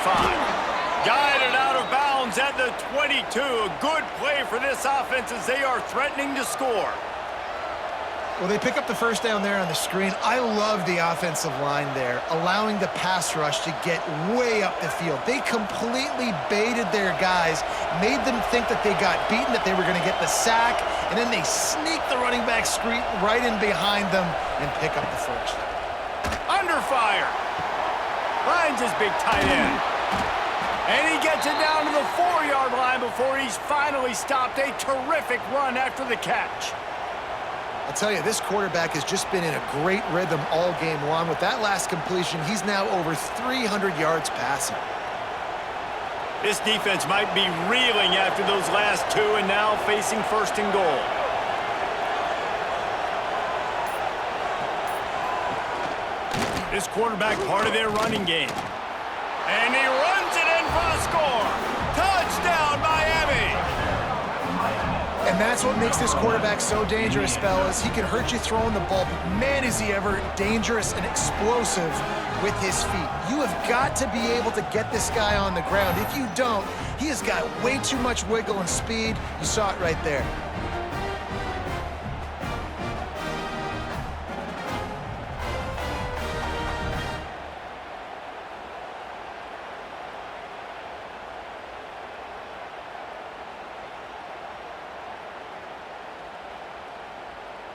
A: Guided out of bounds at the 22. A good play for this offense as they are threatening to score.
C: Well, they pick up the first down there on the screen. I love the offensive line there, allowing the pass rush to get way up the field. They completely baited their guys, made them think that they got beaten, that they were going to get the sack, and then they sneak the running back screen right in behind them and pick up the first.
A: Under fire. Finds his big tight end. And he gets it down to the 4-yard line before he's finally stopped. A terrific run after the catch.
C: I'll tell you, this quarterback has just been in a great rhythm all game long. With that last completion, he's now over 300 yards passing.
A: This defense might be reeling after those last two and now facing first and goal. This quarterback part of their running game. And he runs it in for the score. Touchdown, Miami!
C: And that's what makes this quarterback so dangerous, fellas. He can hurt you throwing the ball, but man, is he ever dangerous and explosive with his feet. You have got to be able to get this guy on the ground. If you don't, he has got way too much wiggle and speed. You saw it right there.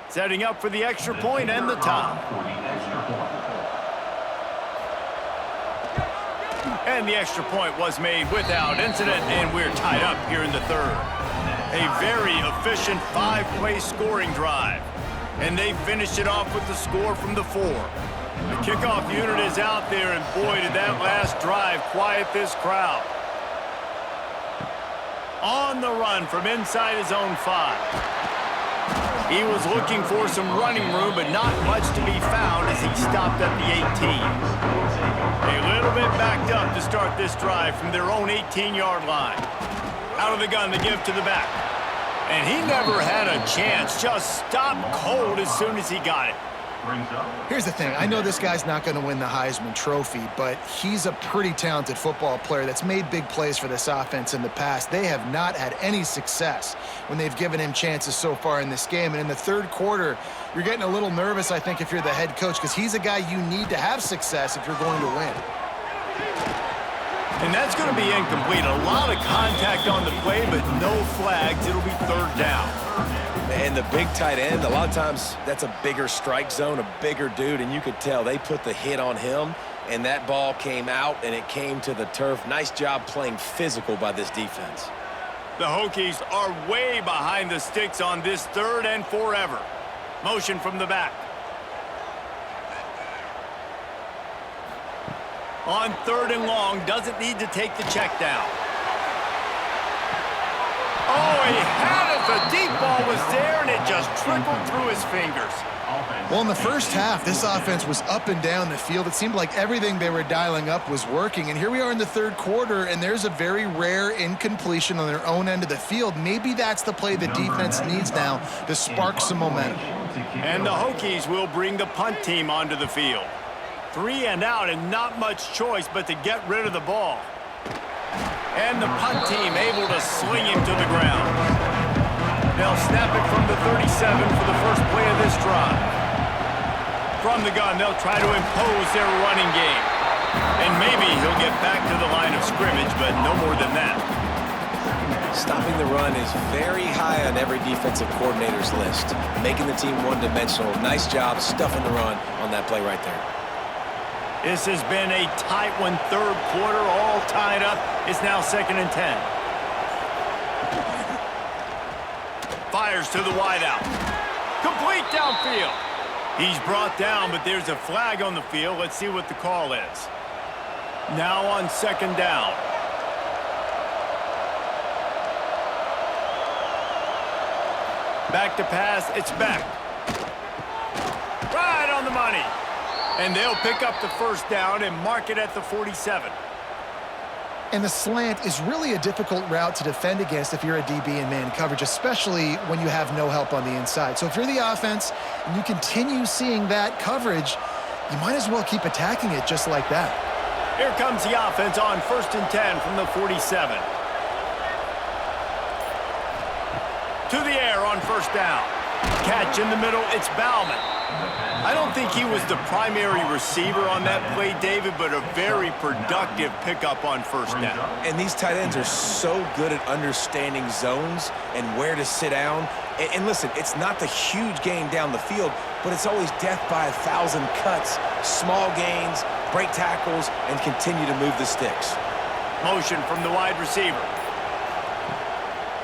A: Setting up for the extra point and the tie. And the extra point was made without incident, and we're tied up here in the third. A very efficient 5-play scoring drive. And they finished it off with the score from the 4. The kickoff unit is out there, and boy, did that last drive quiet this crowd. On the run from inside his own 5. He was looking for some running room, but not much to be found as he stopped at the 18. A little bit backed up to start this drive from their own 18-yard line. Out of the gun, the give to the back. And he never had a chance, just stopped cold as soon as he got it.
C: Here's the thing. I know this guy's not going to win the Heisman Trophy, but he's a pretty talented football player that's made big plays for this offense in the past. They have not had any success when they've given him chances so far in this game. And in the third quarter, you're getting a little nervous, I think, if you're the head coach, because he's a guy you need to have success if you're going to win.
A: And that's going to be incomplete. A lot of contact on the play, but no flags. It'll be third down.
B: And the big tight end, a lot of times that's a bigger strike zone, a bigger dude, and you could tell they put the hit on him, and that ball came out, and it came to the turf. Nice job playing physical by this defense.
A: The Hokies are way behind the sticks on this third and forever. Motion from the back. On third and long, doesn't need to take the check down. Oh, he had it. The deep ball was there, and it just trickled through his fingers.
C: Well, in the first half, this offense was up and down the field. It seemed like everything they were dialing up was working. And here we are in the third quarter, and there's a very rare incompletion on their own end of the field. Maybe that's the play the defense needs now to spark some momentum.
A: And the Hokies will bring the punt team onto the field. 3 and out, and not much choice but to get rid of the ball. And the punt team able to sling him to the ground. They'll snap it from the 37 for the first play of this drive. From the gun, they'll try to impose their running game. And maybe he'll get back to the line of scrimmage, but no more than that.
B: Stopping the run is very high on every defensive coordinator's list. Making the team one-dimensional. Nice job stuffing the run on that play right there.
A: This has been a tight one, third quarter, all tied up. It's now 2nd and 10. Fires to the wideout. Complete downfield. He's brought down, but there's a flag on the field. Let's see what the call is. Now on 2nd down. Back to pass, it's back. Right on the money. And they'll pick up the first down and mark it at the 47.
C: And the slant is really a difficult route to defend against if you're a DB in man coverage, especially when you have no help on the inside. So if you're the offense and you continue seeing that coverage, you might as well keep attacking it just like that.
A: Here comes the offense on 1st and 10 from the 47. To the air on 1st down. Catch in the middle, it's Bauman. I don't think he was the primary receiver on that play, David, but a very productive pickup on 1st down.
B: And these tight ends are so good at understanding zones and where to sit down. And listen, it's not the huge gain down the field, but it's always death by 1,000 cuts, small gains, break tackles, and continue to move the sticks.
A: Motion from the wide receiver.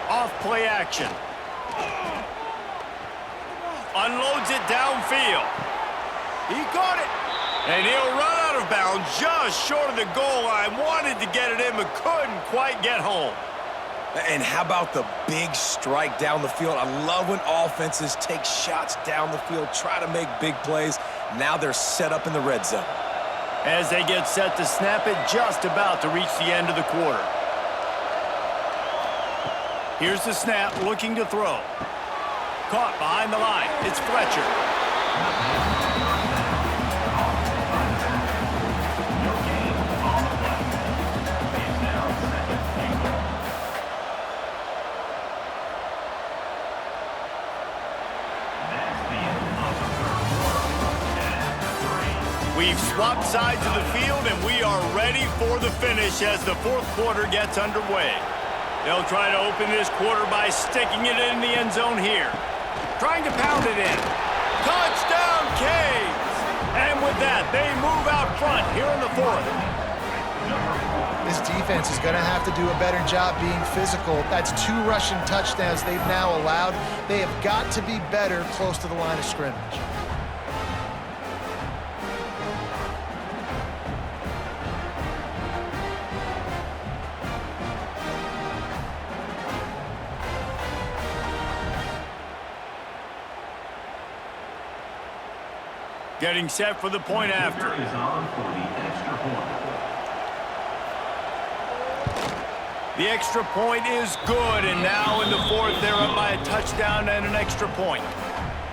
A: Off play action. Unloads it downfield. He caught it. And he'll run out of bounds just short of the goal line. Wanted to get it in, but couldn't quite get home.
B: And how about the big strike down the field? I love when offenses take shots down the field, try to make big plays. Now they're set up in the red zone.
A: As they get set to snap it, just about to reach the end of the quarter. Here's the snap, looking to throw. Caught behind the line. It's Fletcher. We've swapped sides of the field, and we are ready for the finish as the fourth quarter gets underway. They'll try to open this quarter by sticking it in the end zone here. Trying to pound it in. Touchdown, Canes! And with that, they move out front here in the fourth.
C: This defense is going to have to do a better job being physical. That's 2 rushing touchdowns they've now allowed. They have got to be better close to the line of scrimmage.
A: Getting set for the point after. The extra point is good, and now in the fourth, they're up by a touchdown and an extra point.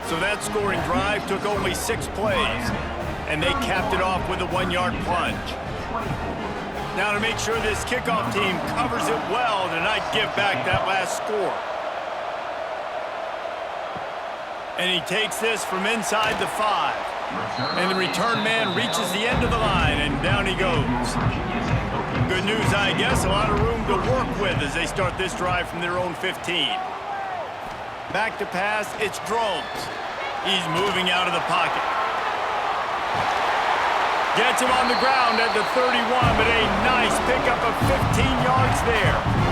A: So that scoring drive took only 6 plays, and they capped it off with a 1-yard plunge. Now to make sure this kickoff team covers it well to not give back that last score. And he takes this from inside the 5. And the return man reaches the end of the line, and down he goes. Good news, I guess, a lot of room to work with as they start this drive from their own 15. Back to pass, it's Drones. He's moving out of the pocket. Gets him on the ground at the 31, but a nice pickup of 15 yards there.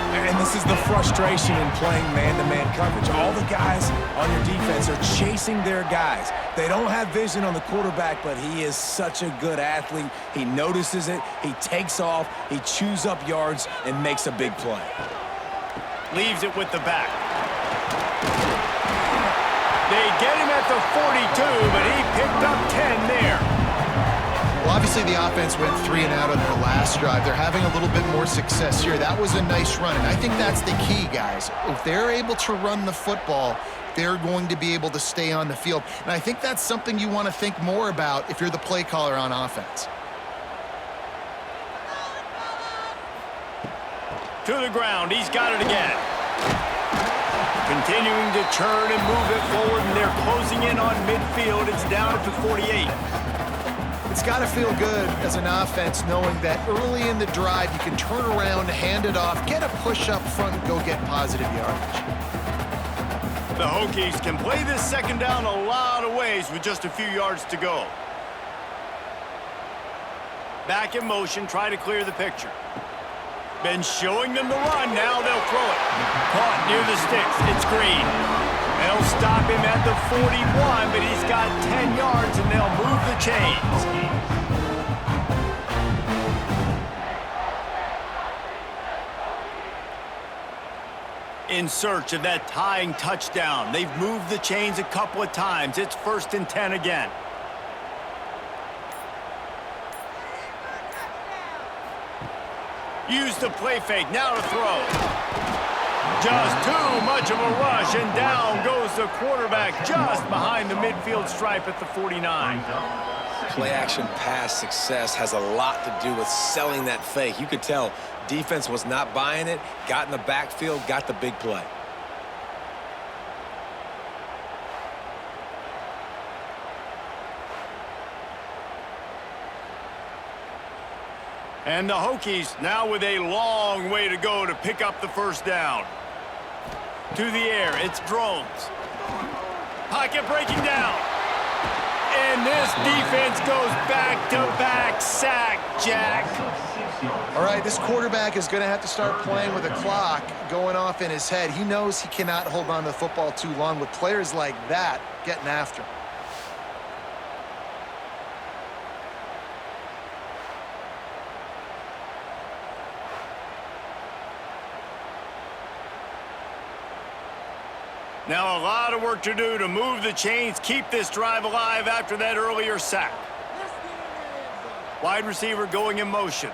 B: And this is the frustration in playing man-to-man coverage. All the guys on your defense are chasing their guys. They don't have vision on the quarterback, but he is such a good athlete. He notices it, he takes off, he chews up yards, and makes a big play.
A: Leaves it with the back. They get him at the 42, but he picked up 10 there.
C: Well, obviously the offense went 3 and out on their last drive. They're having a little bit more success here. That was a nice run, and I think that's the key, guys. If they're able to run the football, they're going to be able to stay on the field. And I think that's something you want to think more about if you're the play caller on offense.
A: To the ground, he's got it again. Continuing to churn and move it forward, and they're closing in on midfield. It's down at the 48.
C: It's got to feel good as an offense knowing that early in the drive you can turn around, hand it off, get a push up front, and go get positive yardage.
A: The Hokies can play this second down a lot of ways with just a few yards to go. Back in motion, try to clear the picture. Been showing them the run, now they'll throw it. Caught near the sticks, it's Green. They'll stop him at the 41, but he's got 10 yards, and they'll move the chains. In search of that tying touchdown. They've moved the chains a couple of times. It's 1st and 10 again. Use the play fake, now to throw. Just too much of a rush, and down goes the quarterback just behind the midfield stripe at the 49.
B: Play-action pass success has a lot to do with selling that fake. You could tell defense was not buying it, got in the backfield, got the big play.
A: And the Hokies now with a long way to go to pick up the first down. To the air, it's Drones. Pocket breaking down. And this defense goes back-to-back sack, Jack.
C: All right, this quarterback is going to have to start playing with a clock going off in his head. He knows he cannot hold on to the football too long with players like that getting after him.
A: Now a lot of work to do to move the chains, keep this drive alive after that earlier sack. Wide receiver going in motion.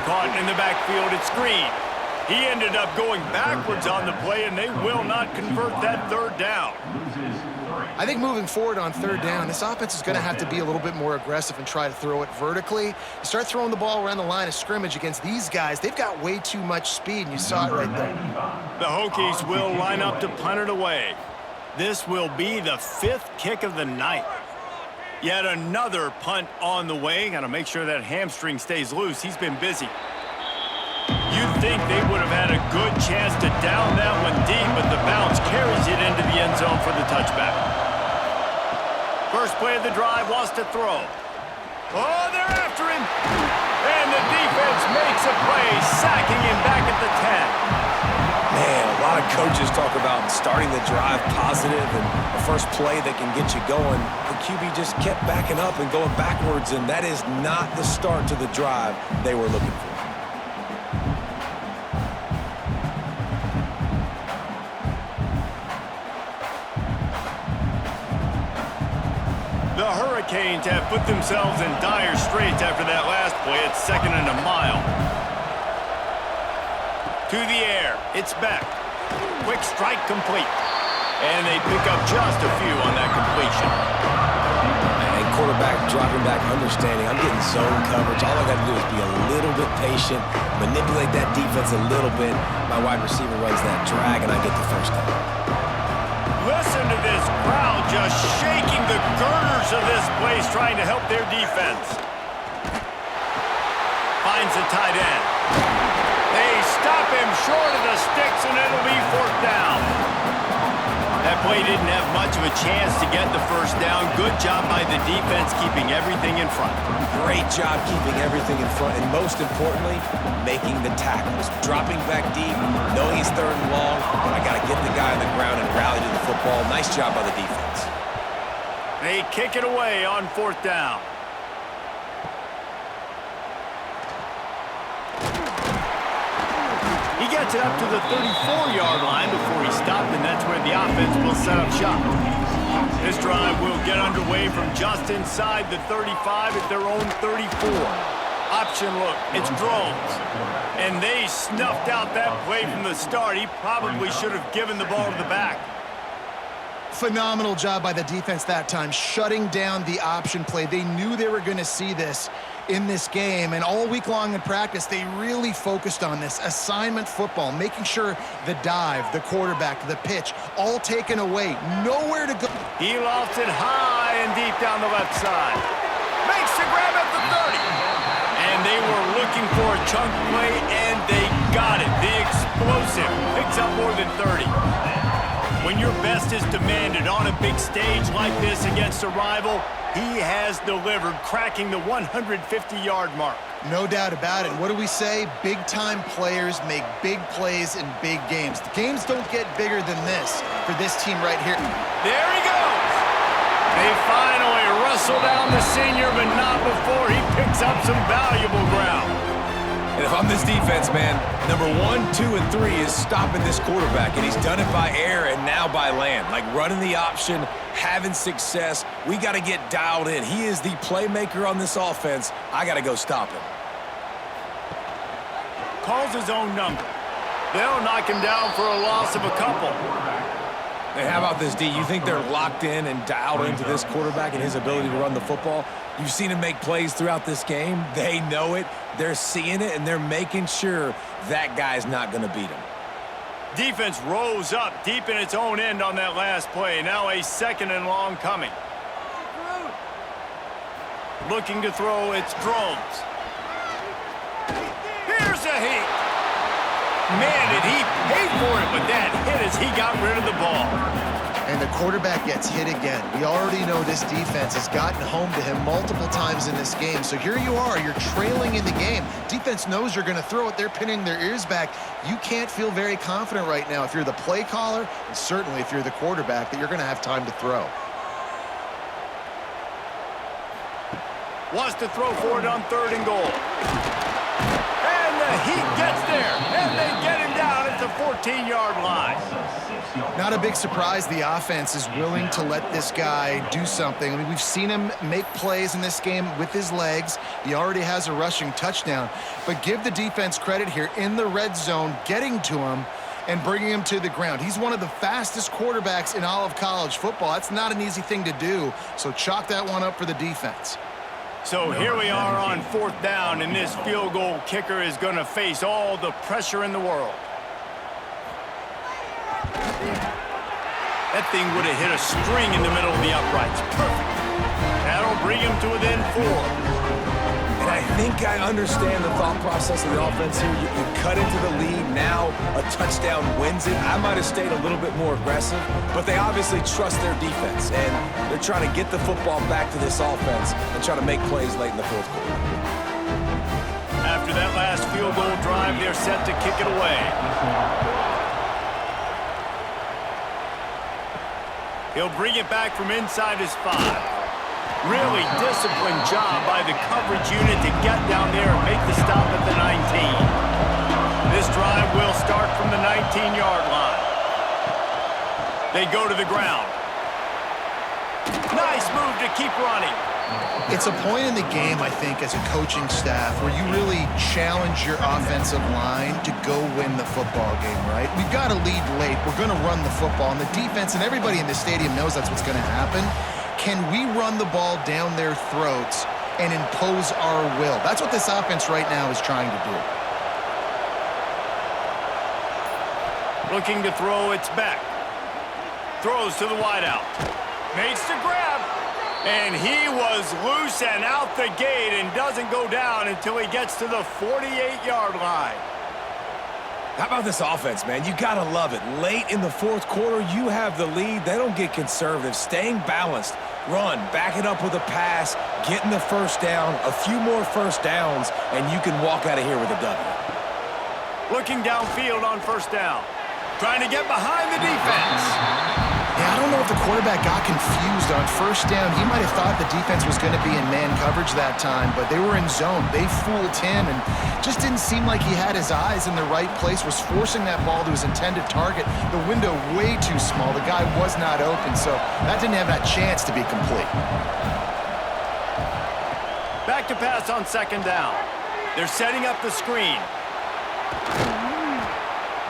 A: Caught in the backfield, it's Green. He ended up going backwards on the play, and they will not convert that 3rd down.
C: I think moving forward on 3rd down, this offense is going to have to be a little bit more aggressive and try to throw it vertically. You start throwing the ball around the line of scrimmage against these guys, they've got way too much speed, and you saw it right there.
A: The Hokies will line up to punt it away. This will be the 5th kick of the night. Yet another punt on the way. Got to make sure that hamstring stays loose. He's been busy. You'd think they would have had a good chance to down that one deep, but the bounce carries it into the end zone for the touchback. First play of the drive, wants to throw. Oh, they're after him. And the defense makes a play, sacking him back at the 10.
B: Man, a lot of coaches talk about starting the drive positive and the first play that can get you going. The QB just kept backing up and going backwards, and that is not the start to the drive they were looking for.
A: The Hurricanes have put themselves in dire straits after that last play. It's 2nd and a mile. To the air. It's Beck. Quick strike complete. And they pick up just a few on that completion.
B: And quarterback dropping back, understanding I'm getting zone coverage. All I got to do is be a little bit patient, manipulate that defense a little bit. My wide receiver runs that drag, and I get the first down.
A: Listen to this crowd just shaking the girders of this place, trying to help their defense. Finds the tight end. They stop him short of the sticks, and it'll be 4th down. That play didn't have much of a chance to get the first down. Good job by the defense keeping everything in front.
B: Great job keeping everything in front, and most importantly, making the tackles. Dropping back deep, knowing he's 3rd and long, but I got to get the guy on the ground and rally to the football. Nice job by the defense.
A: They kick it away on 4th down. He gets it up to the 34-yard line before he stopped, and that's where the offense will set up shop. This drive will get underway from just inside the 35 at their own 34. Option look, it's Drones. And they snuffed out that play from the start. He probably should have given the ball to the back.
C: Phenomenal job by the defense that time, shutting down the option play. They knew they were going to see this in this game, and all week long in practice, they really focused on this assignment football, making sure the dive, the quarterback, the pitch, all taken away, nowhere to go.
A: He lofts it high and deep down the left side. Makes the grab at the 30. And they were looking for a chunk play, and they got it. The explosive picks up more than 30. When your best is demanded on a big stage like this against a rival, he has delivered, cracking the 150-yard mark.
C: No doubt about it. What do we say? Big-time players make big plays in big games. The games don't get bigger than this for this team right here.
A: There he goes. They finally wrestle down the senior, but not before he picks up some valuable ground.
B: And if I'm this defense, man, number 1, 2, and 3 is stopping this quarterback, and he's done it by air and now by land. Like running the option, having success. We got to get dialed in. He is the playmaker on this offense. I got to go stop him.
A: Calls his own number. They'll knock him down for a loss of a couple.
B: Hey, how about this, D? You think they're locked in and dialed into this quarterback and his ability to run the football? You've seen him make plays throughout this game. They know it. They're seeing it, and they're making sure that guy's not going to beat him.
A: Defense rose up deep in its own end on that last play. Now a 2nd and long coming. Looking to throw, it's Drones. Here's a heat. Man, did he pay for it, but that hit as he got rid of the ball.
C: And the quarterback gets hit again. We already know this defense has gotten home to him multiple times in this game. So here you are, you're trailing in the game. Defense knows you're going to throw it. They're pinning their ears back. You can't feel very confident right now if you're the play caller, and certainly if you're the quarterback, that you're going to have time to throw.
A: Wants to throw for it on 3rd and goal. And the Heat gets there, and they get him down at the 14-yard line.
C: Not a big surprise the offense is willing to let this guy do something. I mean, we've seen him make plays in this game with his legs. He already has a rushing touchdown. But give the defense credit here in the red zone, getting to him and bringing him to the ground. He's one of the fastest quarterbacks in all of college football. That's not an easy thing to do, so chalk that one up for the defense.
A: So here we are on 4th down, and this field goal kicker is going to face all the pressure in the world. That thing would have hit a string in the middle of the uprights. Perfect. That'll bring him to within 4.
B: And I think I understand the thought process of the offense here. You cut into the lead. Now a touchdown wins it. I might have stayed a little bit more aggressive, but they obviously trust their defense, and they're trying to get the football back to this offense and try to make plays late in the 4th quarter.
A: After that last field goal drive, they're set to kick it away. He'll bring it back from inside his 5. Really disciplined job by the coverage unit to get down there and make the stop at the 19. This drive will start from the 19-yard line. They go to the ground. Nice move to keep running.
C: It's a point in the game, I think, as a coaching staff where you really challenge your offensive line to go win the football game, right? We've got to lead late. We're going to run the football. And the defense and everybody in the stadium knows that's what's going to happen. Can we run the ball down their throats and impose our will? That's what this offense right now is trying to do.
A: Looking to throw, it's back. Throws to the wideout. Makes the grab. And he was loose and out the gate and doesn't go down until he gets to the 48-yard line.
B: How about this offense, man? You got to love it. Late in the fourth quarter, you have the lead. They don't get conservative. Staying balanced. Run, back it up with a pass, getting the first down, a few more first downs, and you can walk out of here with a W.
A: Looking downfield on first down. Trying to get behind the defense.
C: Yeah, I don't know if the quarterback got confused on first down. He might have thought the defense was going to be in man coverage that time, but they were in zone. They fooled him and just didn't seem like he had his eyes in the right place, was forcing that ball to his intended target. The window way too small. The guy was not open, so that didn't have that chance to be complete.
A: Back to pass on second down. They're setting up the screen.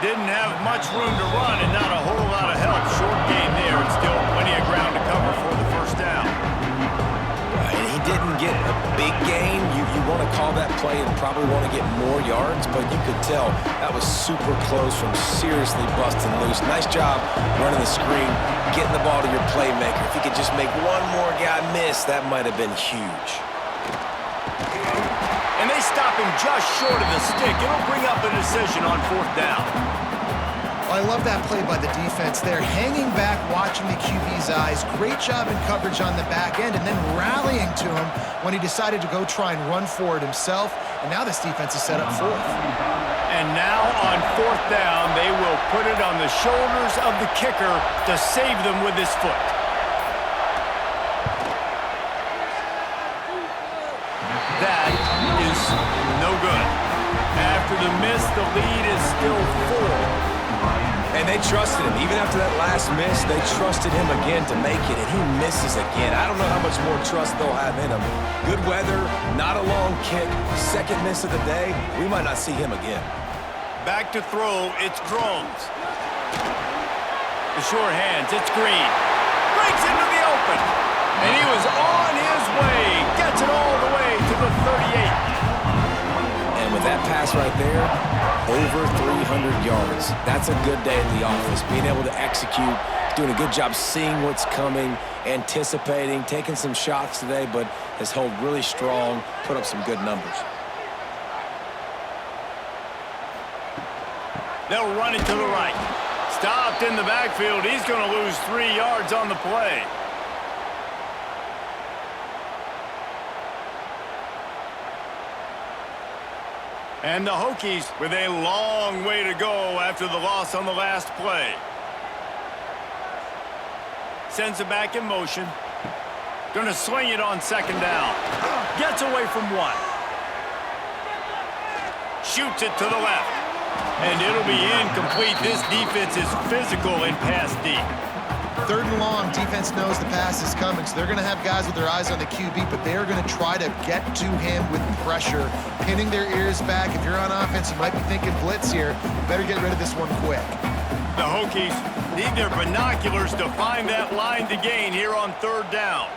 A: Didn't have much room to run and not a whole lot of help. Short gain there and still plenty of ground to cover for the first down.
B: And he didn't get a big gain. You want to call that play and probably want to get more yards, but you could tell that was super close from seriously busting loose. Nice job running the screen, getting the ball to your playmaker. If he could just make one more guy miss, that might have been huge.
A: And they stop him just short of the stick. It'll bring up a decision on fourth down.
C: Well, I love that play by the defense there. Hanging back, watching the QB's eyes. Great job in coverage on the back end, and then rallying to him when he decided to go try and run for it himself. And now this defense is set up fourth.
A: And now on fourth down, they will put it on the shoulders of the kicker to save them with his foot. That is no good. After the miss, the lead is still 4.
B: And they trusted him. Even after that last miss, they trusted him again to make it, and he misses again. I don't know how much more trust they'll have in him. Good weather, not a long kick, second miss of the day. We might not see him again.
A: Back to throw, it's Drones. The sure hands, it's Green. Breaks into the open. And he was on his way. Gets it all the way to the 38.
B: And with that pass right there, over 300 yards. That's a good day at the office. Being able to execute, doing a good job seeing what's coming, anticipating, taking some shots today, but has held really strong, put up some good numbers.
A: They'll run it to the right. Stopped in the backfield. He's going to lose 3 yards on the play. And the Hokies with a long way to go after the loss on the last play. Sends it back in motion. Going to sling it on second down. Gets away from one. Shoots it to the left. And it'll be incomplete. This defense is physical in pass deep.
C: Third and long, defense knows the pass is coming, so they're going to have guys with their eyes on the QB, but they are going to try to get to him with pressure, pinning their ears back. If you're on offense, you might be thinking blitz here. Better get rid of this one quick.
A: The Hokies need their binoculars to find that line to gain here on third down.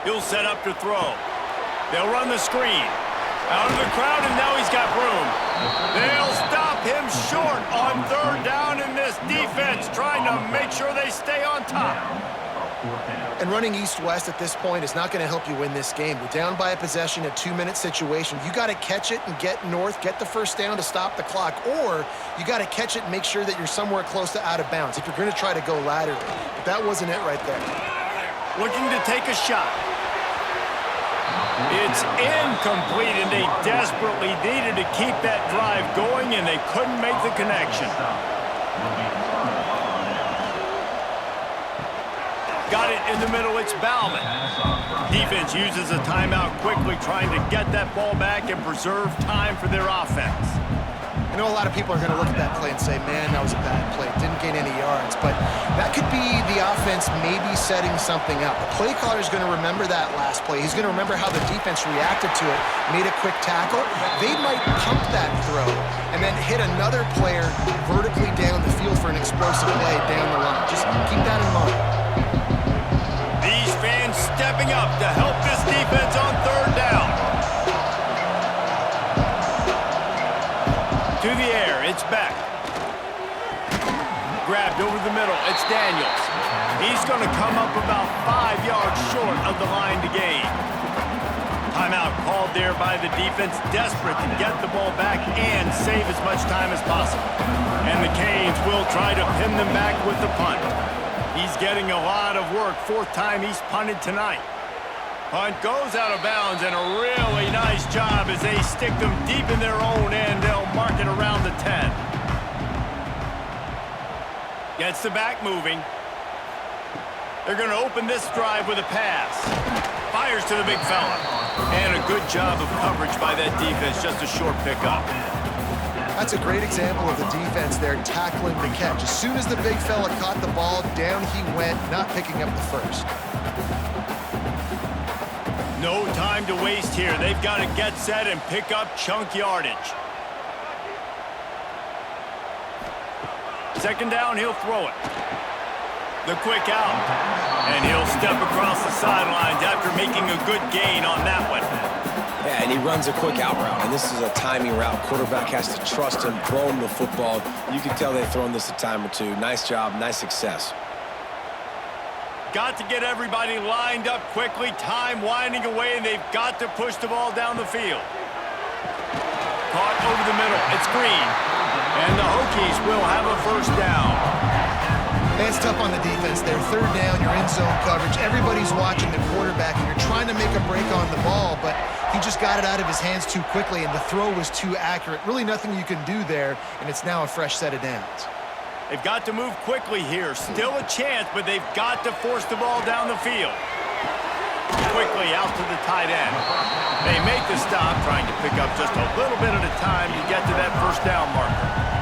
A: He'll set up to throw. They'll run the screen. Out of the crowd, and now he's got room. They'll stop him short on third down, and this defense trying to make sure they stay on top.
C: And running east-west at this point is not going to help you win this game. You're down by a possession, a 2-minute situation. You got to catch it and get north, get the first down to stop the clock, or you got to catch it and make sure that you're somewhere close to out of bounds if you're going to try to go laterally. But that wasn't it right there.
A: Looking to take a shot. It's incomplete, and they desperately needed to keep that drive going, and they couldn't make the connection. Got it in the middle, it's Bauman. Defense uses a timeout quickly, trying to get that ball back and preserve time for their offense.
C: And I know a lot of people are going to look at that play and say, man, that was a bad play. Didn't gain any yards. But that could be the offense maybe setting something up. The play caller is going to remember that last play. He's going to remember how the defense reacted to it, made a quick tackle. They might pump that throw and then hit another player vertically down the field for an explosive play down the line. Just keep that in mind.
A: These fans stepping up to help this defense on third down. To the air, it's Beck. Grabbed over the middle, it's Daniels. He's going to come up about 5 yards short of the line to gain. Timeout called there by the defense, desperate to get the ball back and save as much time as possible. And the Canes will try to pin them back with the punt. He's getting a lot of work, fourth time he's punted tonight. Punt goes out of bounds, and a really nice job as they stick them deep in their own end. They'll mark it around the 10. Gets the back moving. They're going to open this drive with a pass. Fires to the big fella. And a good job of coverage by that defense, just a short pickup.
C: That's a great example of the defense there tackling the catch. As soon as the big fella caught the ball, down he went, not picking up the first.
A: No time to waste here. They've got to get set and pick up chunk yardage. Second down, he'll throw it. The quick out. And he'll step across the sidelines after making a good gain on that one.
B: Yeah, and he runs a quick out route, and this is a timing route. Quarterback has to trust him, throw him the football. You can tell they've thrown this a time or two. Nice job, nice success.
A: Got to get everybody lined up quickly. Time winding away, and they've got to push the ball down the field. Caught over the middle. It's Green. And the Hokies will have a first down.
C: It's tough on the defense there. Third down, you're in zone coverage. Everybody's watching the quarterback, and you're trying to make a break on the ball, but he just got it out of his hands too quickly, and the throw was too accurate. Really nothing you can do there, and it's now a fresh set of downs.
A: They've got to move quickly here. Still a chance, but they've got to force the ball down the field. Quickly out to the tight end. They make the stop, trying to pick up just a little bit at a time to get to that first down marker.